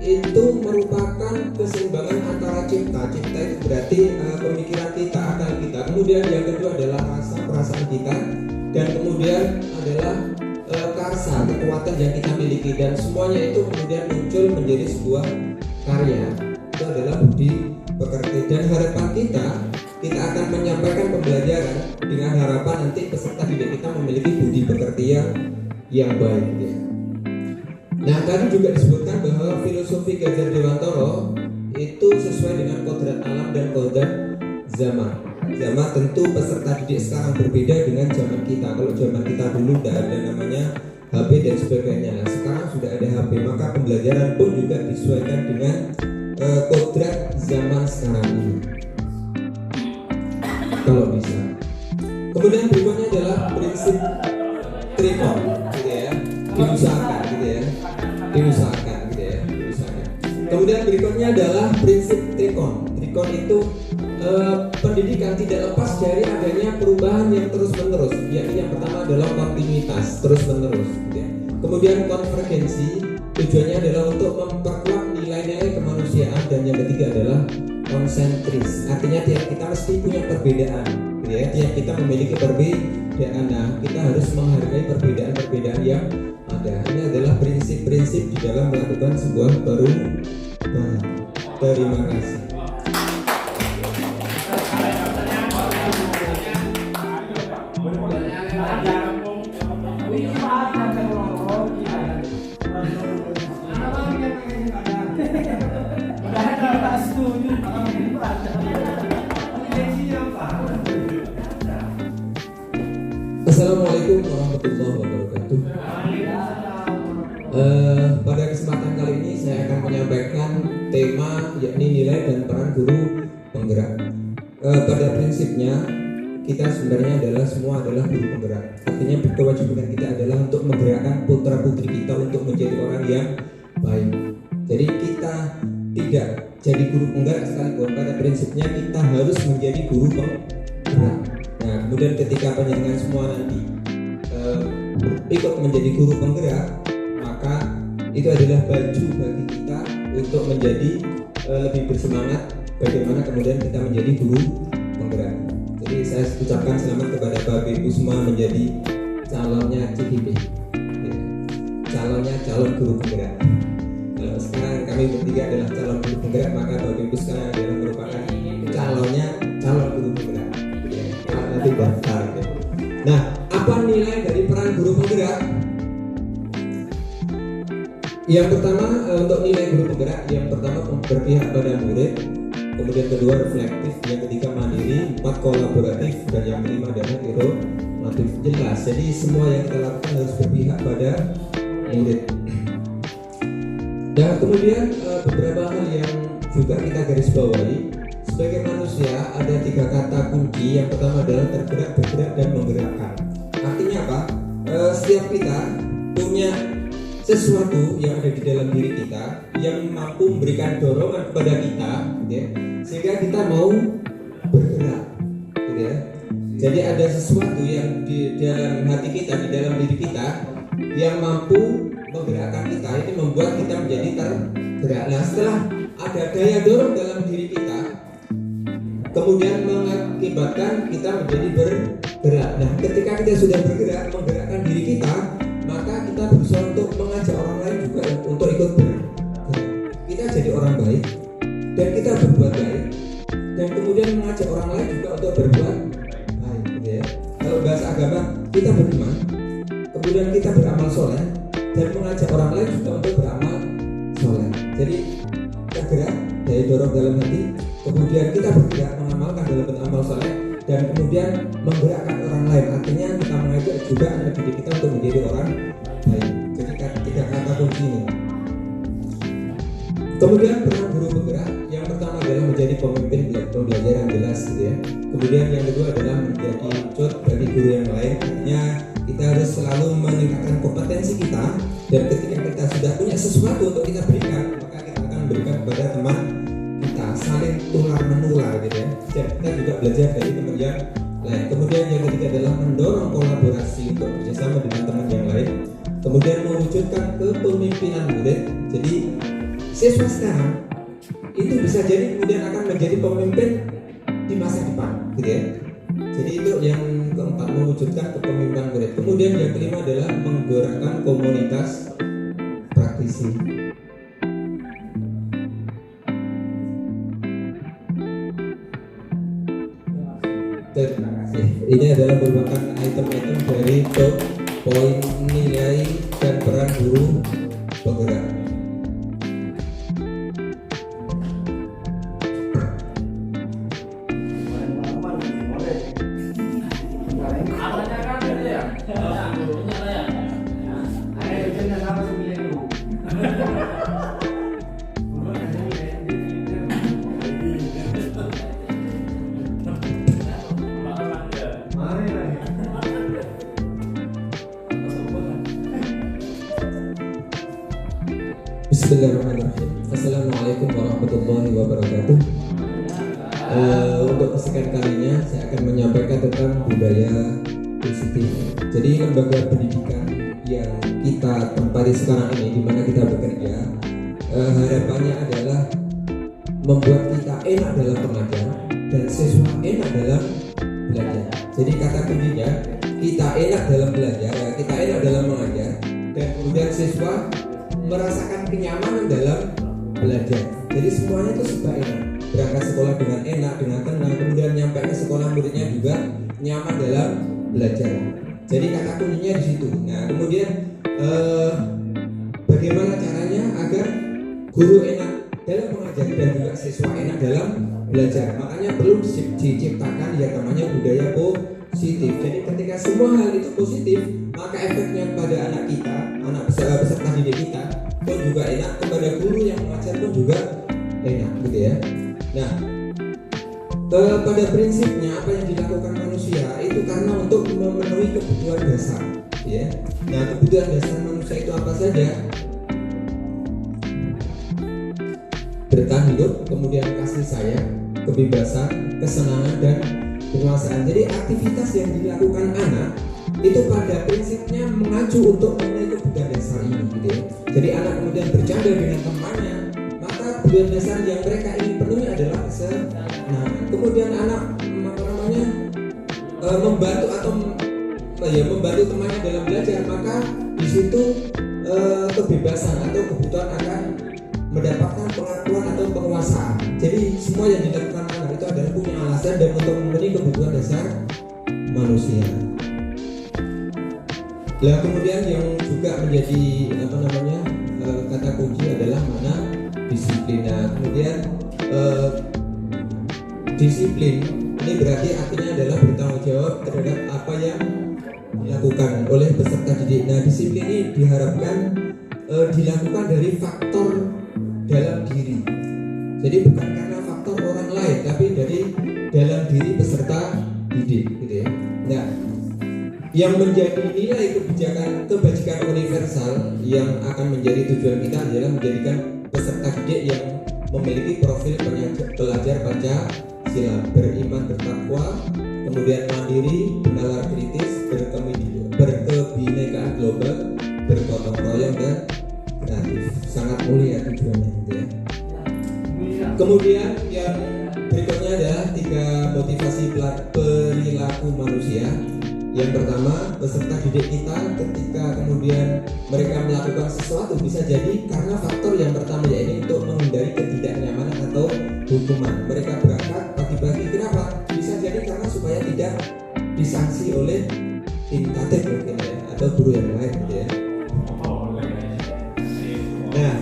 C: itu merupakan keseimbangan antara cipta. Cipta itu berarti pemikiran kita, akal kita. Kemudian yang kedua adalah rasa perasaan kita, dan kemudian adalah karsa, kekuatan yang kita miliki, dan semuanya itu kemudian muncul menjadi sebuah karya. Itu adalah budi pekerti. Dan harapan kita akan menyampaikan pembelajaran dengan harapan nanti peserta didik kita memiliki budi pekerti yang baik, ya. Nah, tadi juga disebutkan bahwa filosofi filosofi Ganjar Dewantoro itu sesuai dengan kodrat alam dan kodrat zaman. Zaman tentu peserta didik sekarang berbeda dengan zaman kita. Kalau zaman kita dulu tidak ada namanya HP dan sebagainya. Nah, sekarang sudah ada HP, maka pembelajaran pun juga disesuaikan dengan kodrat zaman sekarang ini. Kalau bisa. Kemudian berikutnya adalah prinsip trikon, gitu ya, diusahakan, gitu ya, diusahakan, gitu ya, diusahakan. Kemudian berikutnya adalah prinsip trikon. Trikon itu pendidikan tidak lepas dari adanya perubahan yang terus menerus. Yakni yang pertama adalah kontinuitas terus menerus, gitu ya. Kemudian konvergensi, tujuannya adalah untuk memperkuat nilai-nilai kemanusiaan, dan yang ketiga adalah konsentris. Artinya tiap kita mesti punya perbedaan, gitu ya. Tiap kita memiliki perbedaan. Nah, kita harus menghargai perbedaan-perbedaan yang ada. Ini adalah prinsip-prinsip di dalam melakukan sebuah perubahan. Terima kasih. Assalamualaikum warahmatullahi wabarakatuh. Pada kesempatan kali ini saya akan menyampaikan tema yakni nilai dan peran guru penggerak. Pada prinsipnya kita sebenarnya semua adalah guru penggerak. Artinya kewajiban kita adalah untuk menggerakkan putra putri kita untuk menjadi orang yang baik. Jadi kita tidak jadi guru penggerak sekalipun, pada prinsipnya kita harus menjadi guru penggerak. Nah, kemudian ketika panjenengan semua nanti ikut menjadi guru penggerak, maka itu adalah baju bagi kita untuk menjadi lebih bersemangat bagaimana kemudian kita menjadi guru penggerak. Jadi saya ucapkan selamat kepada Bapak Ibu semua menjadi calonnya CGP, calonnya calon guru penggerak. Kalau sekarang kami bertiga adalah calon guru penggerak, maka Bapak Ibu sekarang adalah merupakan calonnya calon guru penggerak. Nanti daftar. Nah, apa nilai dari peran guru penggerak? Yang pertama, untuk nilai guru penggerak, yang pertama berpihak pada murid, kemudian kedua reflektif, yang ketiga mandiri, empat kolaboratif, dan yang kelima adalah inovatif. Jelas, jadi semua yang kita lakukan harus berpihak pada murid. Dan kemudian beberapa hal yang juga kita garis bawahi. Sebagai manusia ada 3 kata kunci. Yang pertama adalah tergerak, bergerak, dan menggerakkan. Artinya apa? Setiap kita punya sesuatu yang ada di dalam diri kita yang mampu memberikan dorongan kepada kita, gitu ya, sehingga kita mau bergerak, gitu ya. Jadi ada sesuatu yang di dalam hati kita, di dalam diri kita yang mampu menggerakkan kita. Ini membuat kita menjadi tergerak. Nah, setelah ada daya dorong dalam diri kita, kemudian mengakibatkan kita menjadi bergerak. Nah, ketika kita sudah bergerak, menggerakkan diri kita, maka kita berusaha untuk mengajak orang lain juga untuk ikut bergerak. Kita jadi orang baik dan kita berbuat baik, dan kemudian mengajak orang lain juga untuk berbuat baik, gitu ya. Kalau bahasa agama, kita beriman, kemudian kita beramal soleh, dan mengajak orang lain juga untuk beramal soleh. Jadi tergerak, daya dorong dalam hati, kemudian kita bergerak mengamalkan dalam bentuk amal soleh, dan kemudian menggerakkan orang lain. Artinya kita mengajak juga anak didik kita untuk menjadi orang baik. Jadi 3 kata kunci ini. Kemudian peran guru penggerak, yang pertama adalah menjadi pemimpin pembelajaran jelas, gitu ya. Kemudian yang kedua adalah menjadi cut bagi guru yang lain. Artinya kita harus selalu meningkatkan kompetensi kita, dan ketika kita sudah punya sesuatu untuk kita berikan, maka kita akan berikan kepada teman kita, saling tular menular, gitu ya. Dan kita juga belajar dari teman yang lain. Kemudian yang ketiga adalah mendorong kolaborasi untuk bekerjasama dengan teman yang lain. Kemudian mewujudkan kepemimpinan murid. Jadi siswa sekarang itu bisa jadi kemudian akan menjadi pemimpin di masa depan, gitu ya. Jadi itu yang keempat, mewujudkan kepemimpinan murid. Kemudian yang kelima adalah menggerakkan komunitas praktisi. Terima kasih. Ini adalah merupakan item-item dari top poin nilai dan peran guru penggerak. Assalamualaikum warahmatullahi wabarakatuh. Untuk kesekian kalinya saya akan menyampaikan tentang budaya positif. Jadi lembaga pendidikan yang kita tempati sekarang ini, di mana kita bekerja, harapannya adalah membuat kita enak dalam mengajar dan siswa enak dalam belajar. Jadi kata kuncinya, kita enak dalam belajar, kita enak dalam mengajar, dan kemudian siswa merasakan kenyamanan dalam belajar. Jadi semuanya itu serba enak. Berangkat sekolah dengan enak, dengan tenang, kemudian nyampe ke sekolah muridnya juga nyaman dalam belajar. Jadi kata kuncinya di situ. Nah, kemudian bagaimana caranya agar guru enak dalam mengajar dan juga siswa enak dalam belajar? Makanya perlu diciptakan yang namanya budaya positif. Jadi ketika semua hal itu positif, maka efeknya pada anak kita, anak peserta didik kita pun juga enak, kepada guru yang mengajar pun juga enak, gitu ya. Nah, pada prinsipnya apa yang dilakukan manusia itu karena untuk memenuhi kebutuhan dasar, ya. Nah, kebutuhan dasar manusia itu apa saja? Bertahan hidup, kemudian kasih sayang, kebebasan, kesenangan, dan penguasaan. Jadi aktivitas yang dilakukan anak itu pada prinsipnya mengacu untuk memenuhi kebutuhan dasar ini, gitu ya. Jadi anak kemudian bercanda dengan temannya, maka kebutuhan dasar yang mereka ingin penuhi adalah kesenangan. Kemudian anak membantu atau membantu temannya dalam belajar, maka di situ kebebasan atau kebutuhan akan mendapatkan pengakuan atau penguasaan. Jadi semua yang dilakukan anak itu adalah punya alasan dan untuk memenuhi kebutuhan dasar manusia. Nah, kemudian yang juga menjadi kata kunci adalah mana disiplin. Nah, kemudian disiplin ini berarti artinya adalah bertanggung jawab terhadap apa yang dilakukan oleh peserta didik. Nah, disiplin ini diharapkan dilakukan dari faktor dalam diri. Jadi bukan karena faktor orang lain, tapi dari dalam diri peserta didik, gitu ya. Nah, yang menjadi nilai kebajikan universal yang akan menjadi tujuan kita adalah menjadikan peserta didik yang memiliki profil pelajar Pancasila, beriman bertakwa, kemudian mandiri, bernalar kritis, berkebinekaan global, bergotong royong, dan kreatif. Sangat mulia tujuannya, gitu ya. Kemudian yang berikutnya adalah 3 motivasi perilaku manusia. Yang pertama, peserta didik kita ketika kemudian mereka melakukan sesuatu bisa jadi karena faktor yang pertama, yaitu untuk menghindari ketidaknyamanan atau hukuman. Mereka berangkat pagi-pagi, kenapa? Bisa jadi karena supaya tidak disanksi oleh tim tatip mungkin ya, atau guru yang lain, gitu ya. Nah,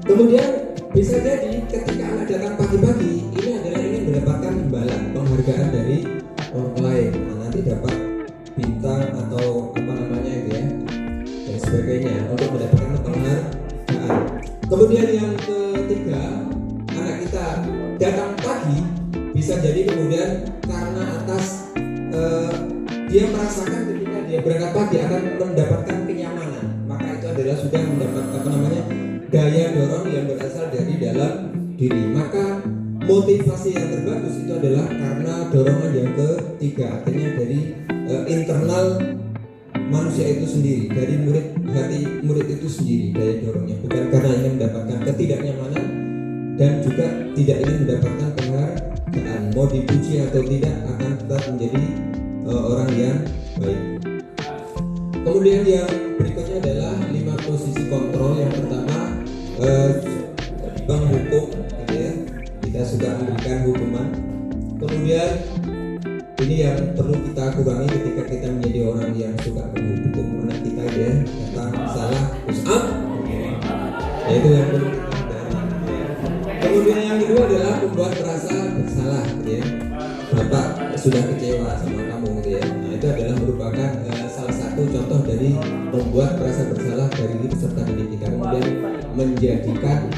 C: kemudian bisa jadi ketika anak datang pagi-pagi, ini adalah ingin mendapatkan imbalan, penghargaan dari orang lain. Dapat bintang atau itu ya, dan sebagainya untuk mendapatkan penghargaan. Kemudian yang ketiga, anak kita datang pagi bisa jadi kemudian karena atas dia merasakan ketika dia berangkat pagi akan mendapatkan kenyamanan, maka itu adalah sudah mendapat daya dorong yang berasal dari dalam diri. Maka motivasi yang terbagus itu adalah karena dorongan yang ketiga, artinya dari internal manusia itu sendiri, dari hati murid itu sendiri daya dorongnya, bukan karena ingin mendapatkan ketidaknyamanan dan juga tidak ingin mendapatkan penghargaan. Mau dipuji atau tidak akan tetap menjadi orang yang baik. Kemudian yang berikutnya adalah 5 posisi kontrol. Yang pertama, penghukum, gitu ya. Kita suka memberikan hukuman. Kemudian ini yang perlu kita kurangi ketika kita menjadi orang yang suka menghukum anak kita, ya, tentang salah push up, yaitu yang perlu kita hindari. Kemudian yang kedua adalah membuat merasa bersalah, gitu ya. Bapak sudah kecewa sama kamu, gitu ya. Nah, itu adalah merupakan salah satu contoh dari membuat merasa bersalah dari peserta didik kita. Kemudian menjadikan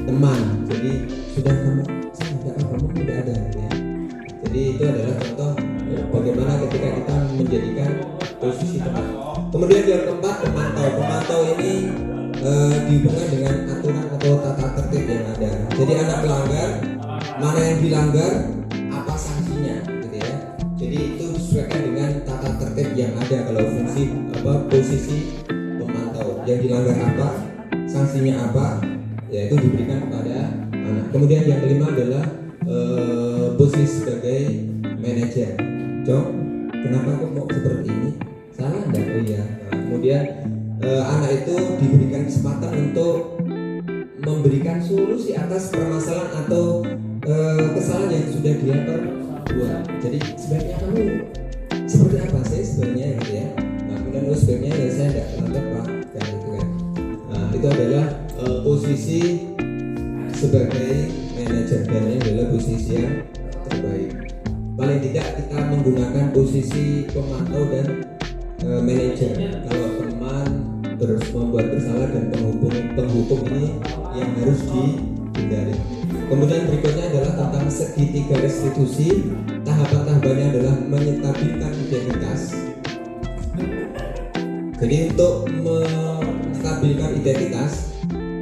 C: teman, jadi sudah kamu tidak apa, kamu tidak ada, ya. Jadi itu adalah contoh bagaimana ketika kita menjadikan posisi teman. Kemudian yang keempat, pemantau. Pemantau ini dihubungkan dengan aturan atau tata tertib yang ada. Jadi anak melanggar, mana yang dilanggar, apa sanksinya, gitu ya. Jadi itu disesuaikan dengan tata tertib yang ada. Kalau fungsi posisi pemantau, yang dilanggar apa, sanksinya apa, ya itu diberikan kepada anak. Kemudian yang kelima adalah posisi sebagai manajer. Cok, kenapa kok mau seperti ini? Salah enggak? Oh iya. Nah, kemudian anak itu diberikan kesempatan untuk memberikan solusi atas permasalahan atau kesalahan yang sudah dia perbuat. Jadi sebaiknya kamu seperti apa sih sebenarnya, gitu ya. Nah, kemudian sebaiknya ya saya tidak terlambat pak, dan gitu kan. Nah, itu adalah posisi sebagai manajer, dan ini adalah posisi yang terbaik. Paling tidak kita menggunakan posisi pemantau dan manajer. Kalau teman terus membuat bersalah dan penghukum ini yang harus dihindari. Kemudian berikutnya adalah tentang segitiga restitusi. Tahapan-tahapannya adalah menstabilkan identitas. Jadi untuk menstabilkan identitas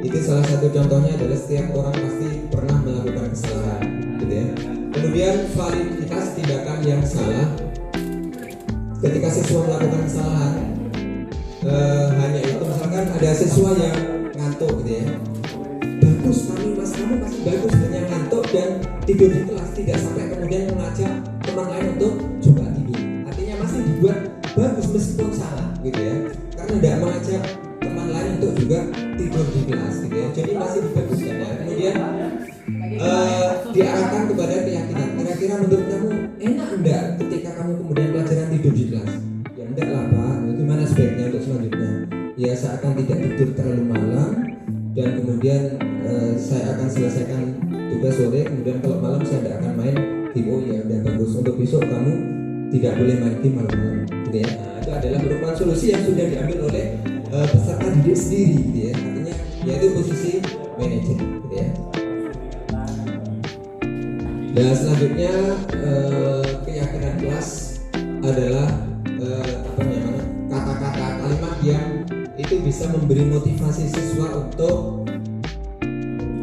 C: itu salah satu contohnya adalah setiap orang pasti pernah melakukan kesalahan, gitu ya. Kemudian validitas tindakan yang salah. Ketika siswa melakukan kesalahan, hanya itu misalkan ada siswa yang ngantuk, gitu ya. Bagus mas kamu pasti bagus, hanya ngantuk dan tidur di kelas, tidak sampai kemudian mengajak teman lain untuk coba tidur. Artinya masih dibuat bagus meskipun salah, gitu ya. Karena tidak mengajak teman lain untuk juga tidur di kelas, gitu ya. Jadi masih dibaguskan ya. Kemudian diarahkan kepada keyakinan. Kira-kira menurut kamu enak enggak ketika kamu kemudian pelajaran tidur di kelas? Ya enggak lah pak. Gimana sebaiknya untuk selanjutnya? Ya saya akan tidak tidur terlalu malam, dan kemudian saya akan selesaikan tugas sore. Kemudian kalau malam saya tidak akan main game. Oh ya udah bagus, untuk besok kamu tidak boleh main game malam-malam, gitu ya. Nah, itu adalah merupakan solusi yang sudah diambil oleh peserta didik sendiri, gitu ya. Artinya yaitu posisi manajer, gitu ya. Dan selanjutnya keyakinan kelas adalah kata-kata kalimat yang itu bisa memberi motivasi siswa untuk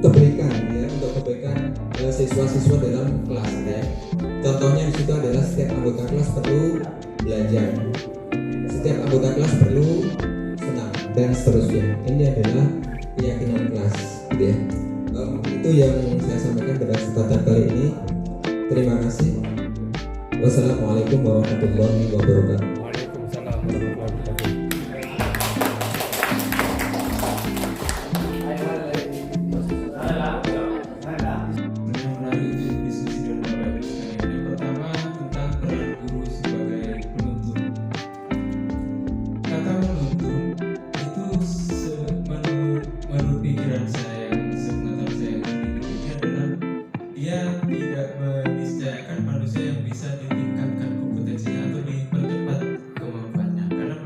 C: kebaikan, ya, untuk kebaikan siswa-siswa dalam kelas, ya. Contohnya di situ adalah setiap anggota kelas perlu belajar, setiap anggota kelas perlu senang, dan seterusnya. Ini adalah keyakinan kelas, gitu ya. Itu yang saya sampaikan pada kesempatan kali ini. Terima kasih. Wassalamualaikum warahmatullahi wabarakatuh.
D: Waalaikumsalam warahmatullahi wabarakatuh. Menarik diskusi dan Bapak Ibu sekalian. Yang pertama tentang peran guru sebagai penuntun. Kata menuntun itu menurut pikiran saya, sepengetahuan saya sendiri, ini adalah dia tidak meniscayakan manusia yang bisa ditingkatkan kompetensinya atau dipercepat kemampuannya. Karena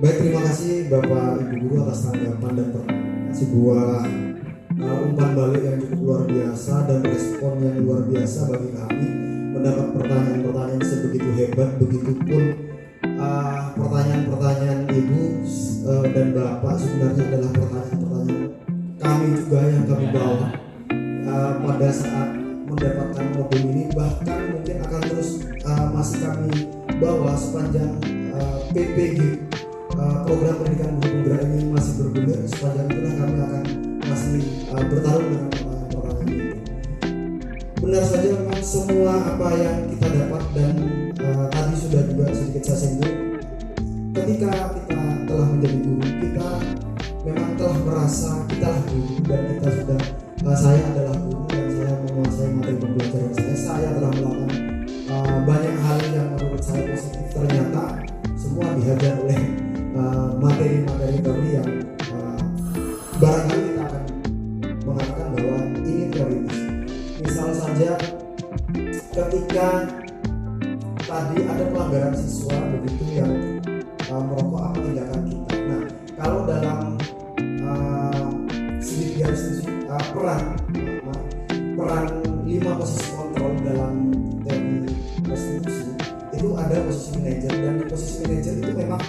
A: Baik, terima kasih Bapak Ibu Guru atas tanggapan dan sebuah umpan balik yang cukup luar biasa dan respon yang luar biasa bagi kami mendapat pertanyaan-pertanyaan sebegitu hebat. Begitupun pertanyaan-pertanyaan Ibu dan Bapak sebenarnya adalah pertanyaan-pertanyaan kami juga yang kami bawa pada saat mendapatkan mobil ini, bahkan mungkin akan terus masih kami bawa sepanjang PPG program pendidikan guru penggerak ini masih bergulir. Sepanjang itulah kami akan masih bertarung dengan pertanyaan-pertanyaan ini. Benar saja memang semua apa yang kita dapat dan tadi sudah juga sedikit saya singgung, ketika kita telah menjadi guru, kita memang telah merasa kita lah guru dan kita sudah saya adalah guru dan saya menguasai materi pembelajaran saya telah melakukan banyak hal yang menurut saya positif. Ternyata semua dihajar oleh materi-materi tadi yang barangkali kita akan mengatakan bahwa ini prioritas. Misal saja ketika tadi ada pelanggaran siswa begitu yang merokok, apa tindakan kita. Nah, kalau dalam sedikit peran 5 posisi kontrol dalam teori restitusi itu ada posisi manajer, dan di posisi manajer itu memang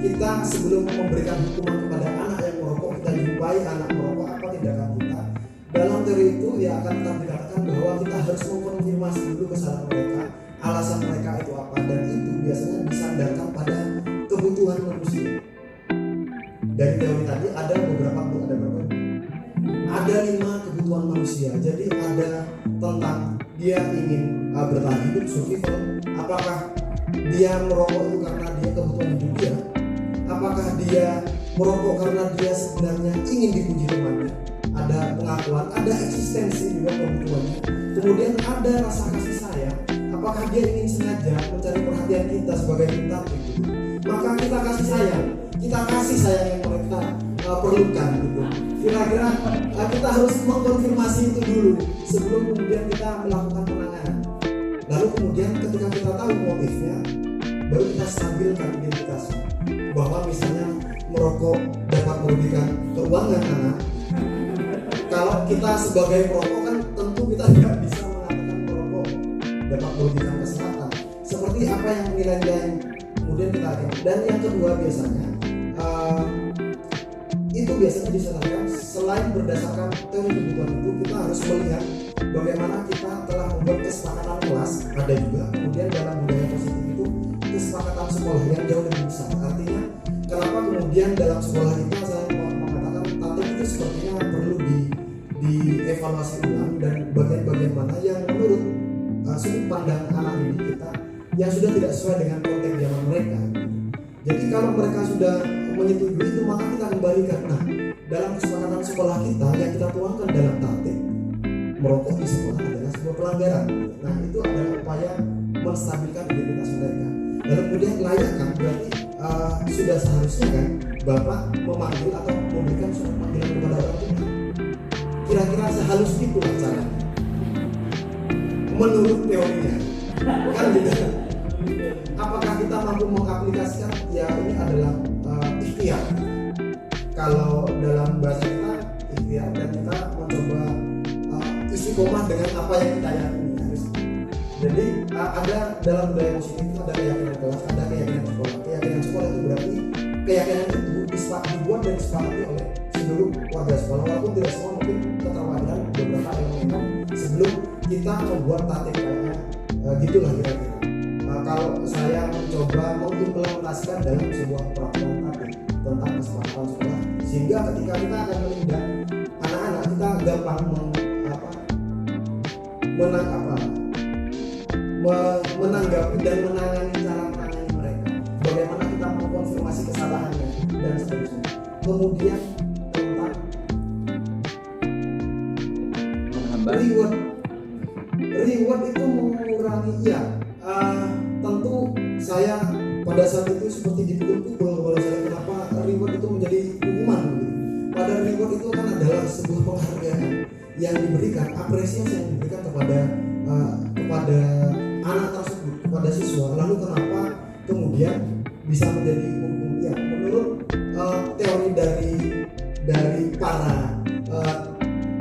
A: kita sebelum memberikan hukuman kepada anak yang merokok, kita jumpai anak merokok, apa tindakan kita. Dalam teori itu ya akan tetap dikatakan bahwa kita harus mengkonfirmasi dulu kesalahan mereka, alasan mereka itu apa, dan itu biasanya disandarkan pada kebutuhan manusia. Dari teori tadi ada 5 kebutuhan manusia. Jadi ada tentang dia ingin bertahan hidup, survival. Apakah dia merokok itu karena dia kebutuhan hidup dia? Apakah dia merokok karena dia sebenarnya ingin dipuji temannya? Ada pengakuan, ada eksistensi juga kebutuhannya. Kemudian ada rasa kasih sayang. Apakah dia ingin sengaja mencari perhatian kita sebagai bintang itu? Maka kita kasih sayang yang mereka perlukan gitu. Kira-kira kita harus mengkonfirmasi itu dulu sebelum kemudian kita melakukan penanganan. Lalu kemudian ketika kita tahu motifnya, baru kita stabilkan identitasnya. Bahwa misalnya merokok dapat merugikan keuangan anak. Kalau kita sebagai perokok kan tentu kita tidak bisa mengatakan merokok dapat merugikan kesehatan. Seperti apa yang nilai-nilai yang kemudian kita akan. Dan yang kedua biasanya itu biasanya disarankan selain berdasarkan teori kebutuhan itu, kita harus melihat bagaimana kita telah membuat kesepakatan kelas. Ada juga kemudian dalam budaya positif itu kesepakatan sekolah yang jauh lebih besar. Artinya kenapa kemudian dalam sekolah kita saya mengatakan tatip itu sepertinya perlu dievaluasi ulang, dan bagian-bagian mana yang menurut sudut pandang anak didik kita yang sudah tidak sesuai dengan konteks zaman mereka. Jadi kalau mereka sudah menyetujui itu, maka kita kembalikan. Nah, dalam kesepakatan sekolah kita yang kita tuangkan dalam tatip, merokok di sekolah adalah sebuah pelanggaran. Nah, itu adalah upaya menstabilkan identitas mereka. Lalu kemudian layakan, berarti sudah seharusnya kan Bapak memanggil atau memberikan surat panggilan kepada orang tua. Kira-kira sehalus itu caranya menurut teorinya kan gitu. Apakah kita mampu mengaplikasikan? Ya ini adalah ikhtiar. Kalau dalam bahasa kita ikhtiar, dan kita mencoba istiqomah dengan apa yang kita yakini. Jadi ada dalam budaya positif itu ada keyakinan kelas, ada keyakinan sekolah. Keyakinan sekolah itu berarti keyakinan itu dibuat dan disepakati oleh seluruh warga sekolah, walaupun tidak semua, mungkin keterwakilan beberapa elemen sebelum kita membuat tatip kayaknya gitulah kira-kira. Kalau saya mencoba mengimplementasikan dalam sebuah peraturan tatip tentang kesepakatan sekolah, sehingga ketika kita akan menindak anak-anak, kita gampang menanggapi dan menangani cara menangani mereka. Bagaimana kita mengkonfirmasi kesalahannya dan seterusnya. Kemudian tentang reward itu mengurangi tentu saya pada saat itu seperti dipukul-pukul kepala saya, kenapa reward itu menjadi hukuman gitu. Pada reward itu kan adalah sebuah penghargaan yang diberikan, apresiasi yang diberikan kepada anak tersebut, kepada siswa. Lalu kenapa kemudian bisa menjadi hukum? Ya, menurut menurut teori dari para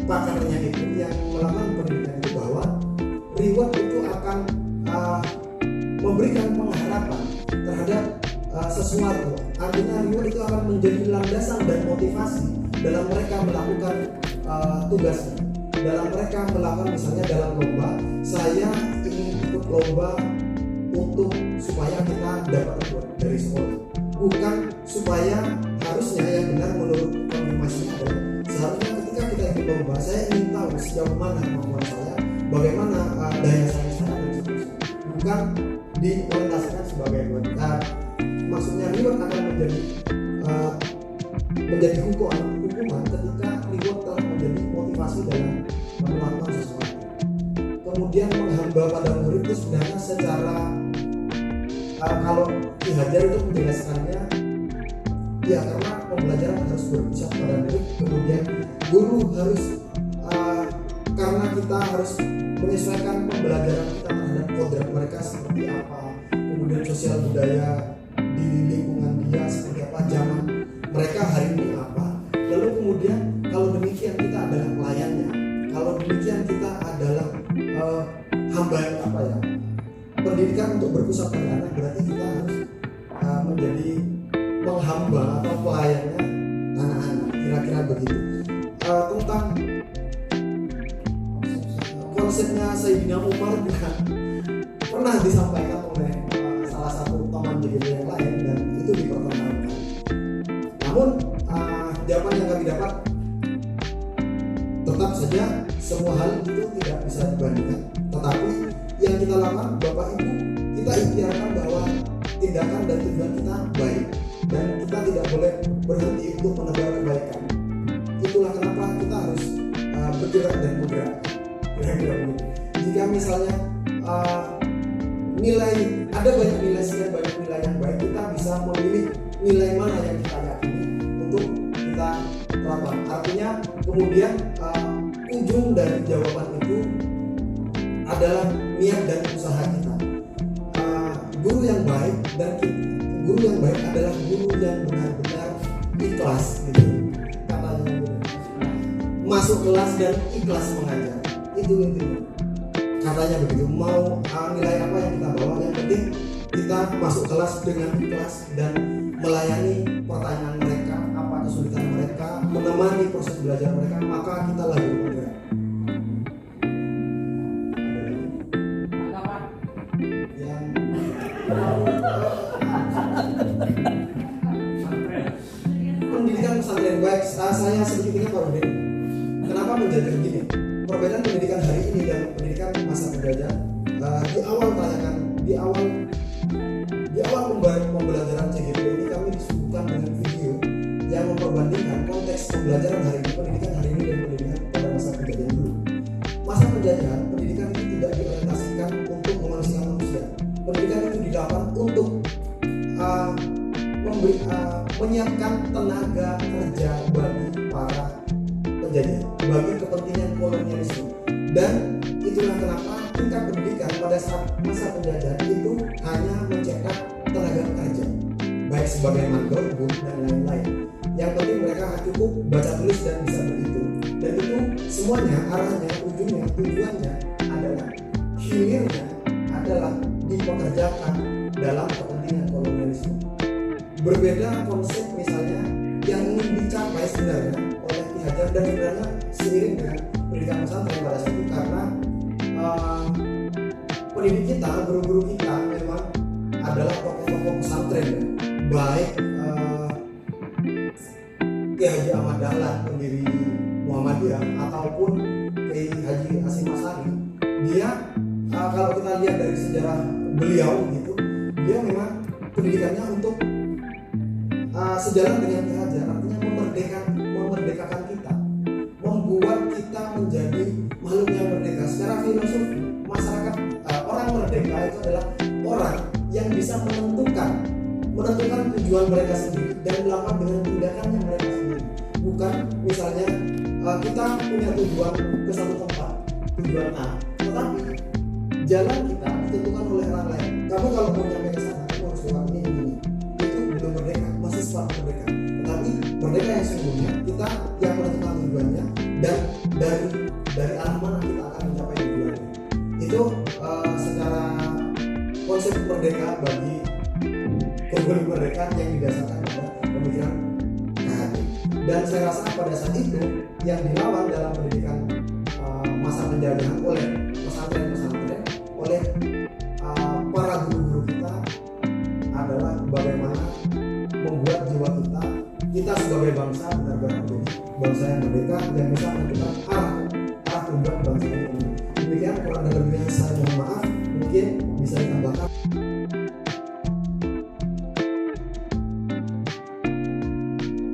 A: pakarnya itu yang melakukan pendidikan itu, bahwa reward itu akan memberikan pengharapan terhadap sesuatu. Artinya reward itu akan menjadi landasan dan motivasi dalam mereka melakukan tugasnya. Dalam mereka melakukan, misalnya dalam lomba, saya ingin ikut lomba untuk supaya kita dapat reward dari sekolah, bukan supaya, harusnya yang benar menurut konfirmasinya adalah seharusnya ketika kita ikut lomba, saya ingin tahu sejauh mana kemampuan saya, bagaimana daya saing saya, dan seterusnya, bukan diorientasikan sebagai reward. Maksudnya reward akan menjadi hukuman ketika reward telah menjadi motivasi dalam melakukan sesuatu. Kemudian menghamba pada murid itu sebenarnya secara kalau Ki Hajar itu menjelaskannya, ya karena pembelajaran harus berpusat pada murid, kemudian guru harus karena kita harus menyesuaikan pembelajaran kita terhadap kodrat mereka seperti apa, kemudian sosial budaya di lingkungan dia seperti apa, zaman mereka hari ini apa. Lalu kemudian kalau demikian kita adalah pelayannya, kalau demikian kita adalah hamba pendidikan untuk berpusat pada anak, berarti kita harus menjadi penghamba atau pelayannya anak-anak, kira-kira begitu. Tentang konsepnya Sayyidina Umar juga pernah disampaikan oleh salah satu teman JGB yang lain, dan itu diperkenalkan. Namun jawaban yang kami dapat, tetap saja semua hal itu tidak bisa dibandingkan. Tetapi yang kita lakukan, Bapak Ibu, kita ikhtiarkan bahwa tindakan dan tujuan kita baik, dan kita tidak boleh berhenti untuk menebar kebaikan. Itulah kenapa kita harus bergerak dan bergerak. Kira-kira begitu. Jika misalnya nilai, ada banyak nilai, sekian banyak nilai yang baik, kita bisa memilih nilai mana yang kita yakini untuk kita terapkan. Artinya kemudian ujung dari jawaban itu adalah niat dan usaha kita. Guru yang baik adalah guru yang benar-benar ikhlas, gitu. Katanya masuk kelas dan ikhlas mengajar. Itu intinya. Katanya begitu. Mau nilai apa yang kita bawa, yang penting kita masuk kelas dengan ikhlas dan melayani pertanyaan mereka, apa kesulitan mereka, menemani proses belajar mereka, maka kita lagi bergerak. Pendidikan pesantren baik, saya sedikit ingat Pak Udin. Kenapa menjadi begini? Perbedaan pendidikan hari ini dan pendidikan masa penjajah. Di awal tayangan, di awal pembelajaran CGP ini kami disuguhkan dengan video yang memperbandingkan konteks pembelajaran hari ini, pendidikan hari ini dan pendidikan pada masa penjajahan dulu. Masa penjajahan, pendidikan itu tidak diorientasikan untuk memanusiakan manusia. Pendidikan itu dilakukan untuk menyiapkan tenaga kerja bagi para penjajah, bagi kepentingan kolonialisme. Dan itulah kenapa tingkat pendidikan pada saat masa penjajahan itu hanya mencetak tenaga kerja, baik sebagai mandor, buruh dan lain-lain. Yang penting mereka cukup baca tulis dan bisa berhitung. Dan itu semuanya arahnya, ujungnya, tujuannya adalah, hilirnya adalah dipekerjakan dalam kepentingan kolonialisme. Berbeda konsep misalnya yang ingin dicapai sebenarnya oleh Ki Hajar, dan sebenarnya seiring dengan pendidikan pesantren pada saat itu, karena pendidik kita, guru-guru kita memang adalah tokoh-tokoh pesantren, baik Ki Haji Ahmad Dahlan, pendiri Muhammadiyah, ataupun Ki Haji Hasyim Asy'ari. Dia kalau kita lihat dari sejarah beliau gitu, dia memang pendidikannya untuk sejalan dengan Ki Hajar, artinya memerdekakan kita, membuat kita menjadi makhluk yang merdeka. Secara filosofi, masyarakat orang merdeka itu adalah orang yang bisa menentukan tujuan mereka sendiri dan melakukan dengan tindakannya mereka sendiri. Bukan misalnya kita punya tujuan ke satu tempat, tujuan A, tetapi jalan kita ditentukan oleh orang lain. Kamu kalau mau nyampe ke sana, kamu harus lewat ini. Itu belum merdeka, masih sesuatu merdeka, tetapi merdeka yang sesungguhnya kita yang menentukan tujuannya dan dari arah mana kita akan mencapai tujuannya. Itu secara konsep merdeka bagi kurikulum merdeka yang didasarkan pada pemikiran KHT. Dan saya rasa pada saat itu yang dilawan dalam pendidikan masa penjajahan oleh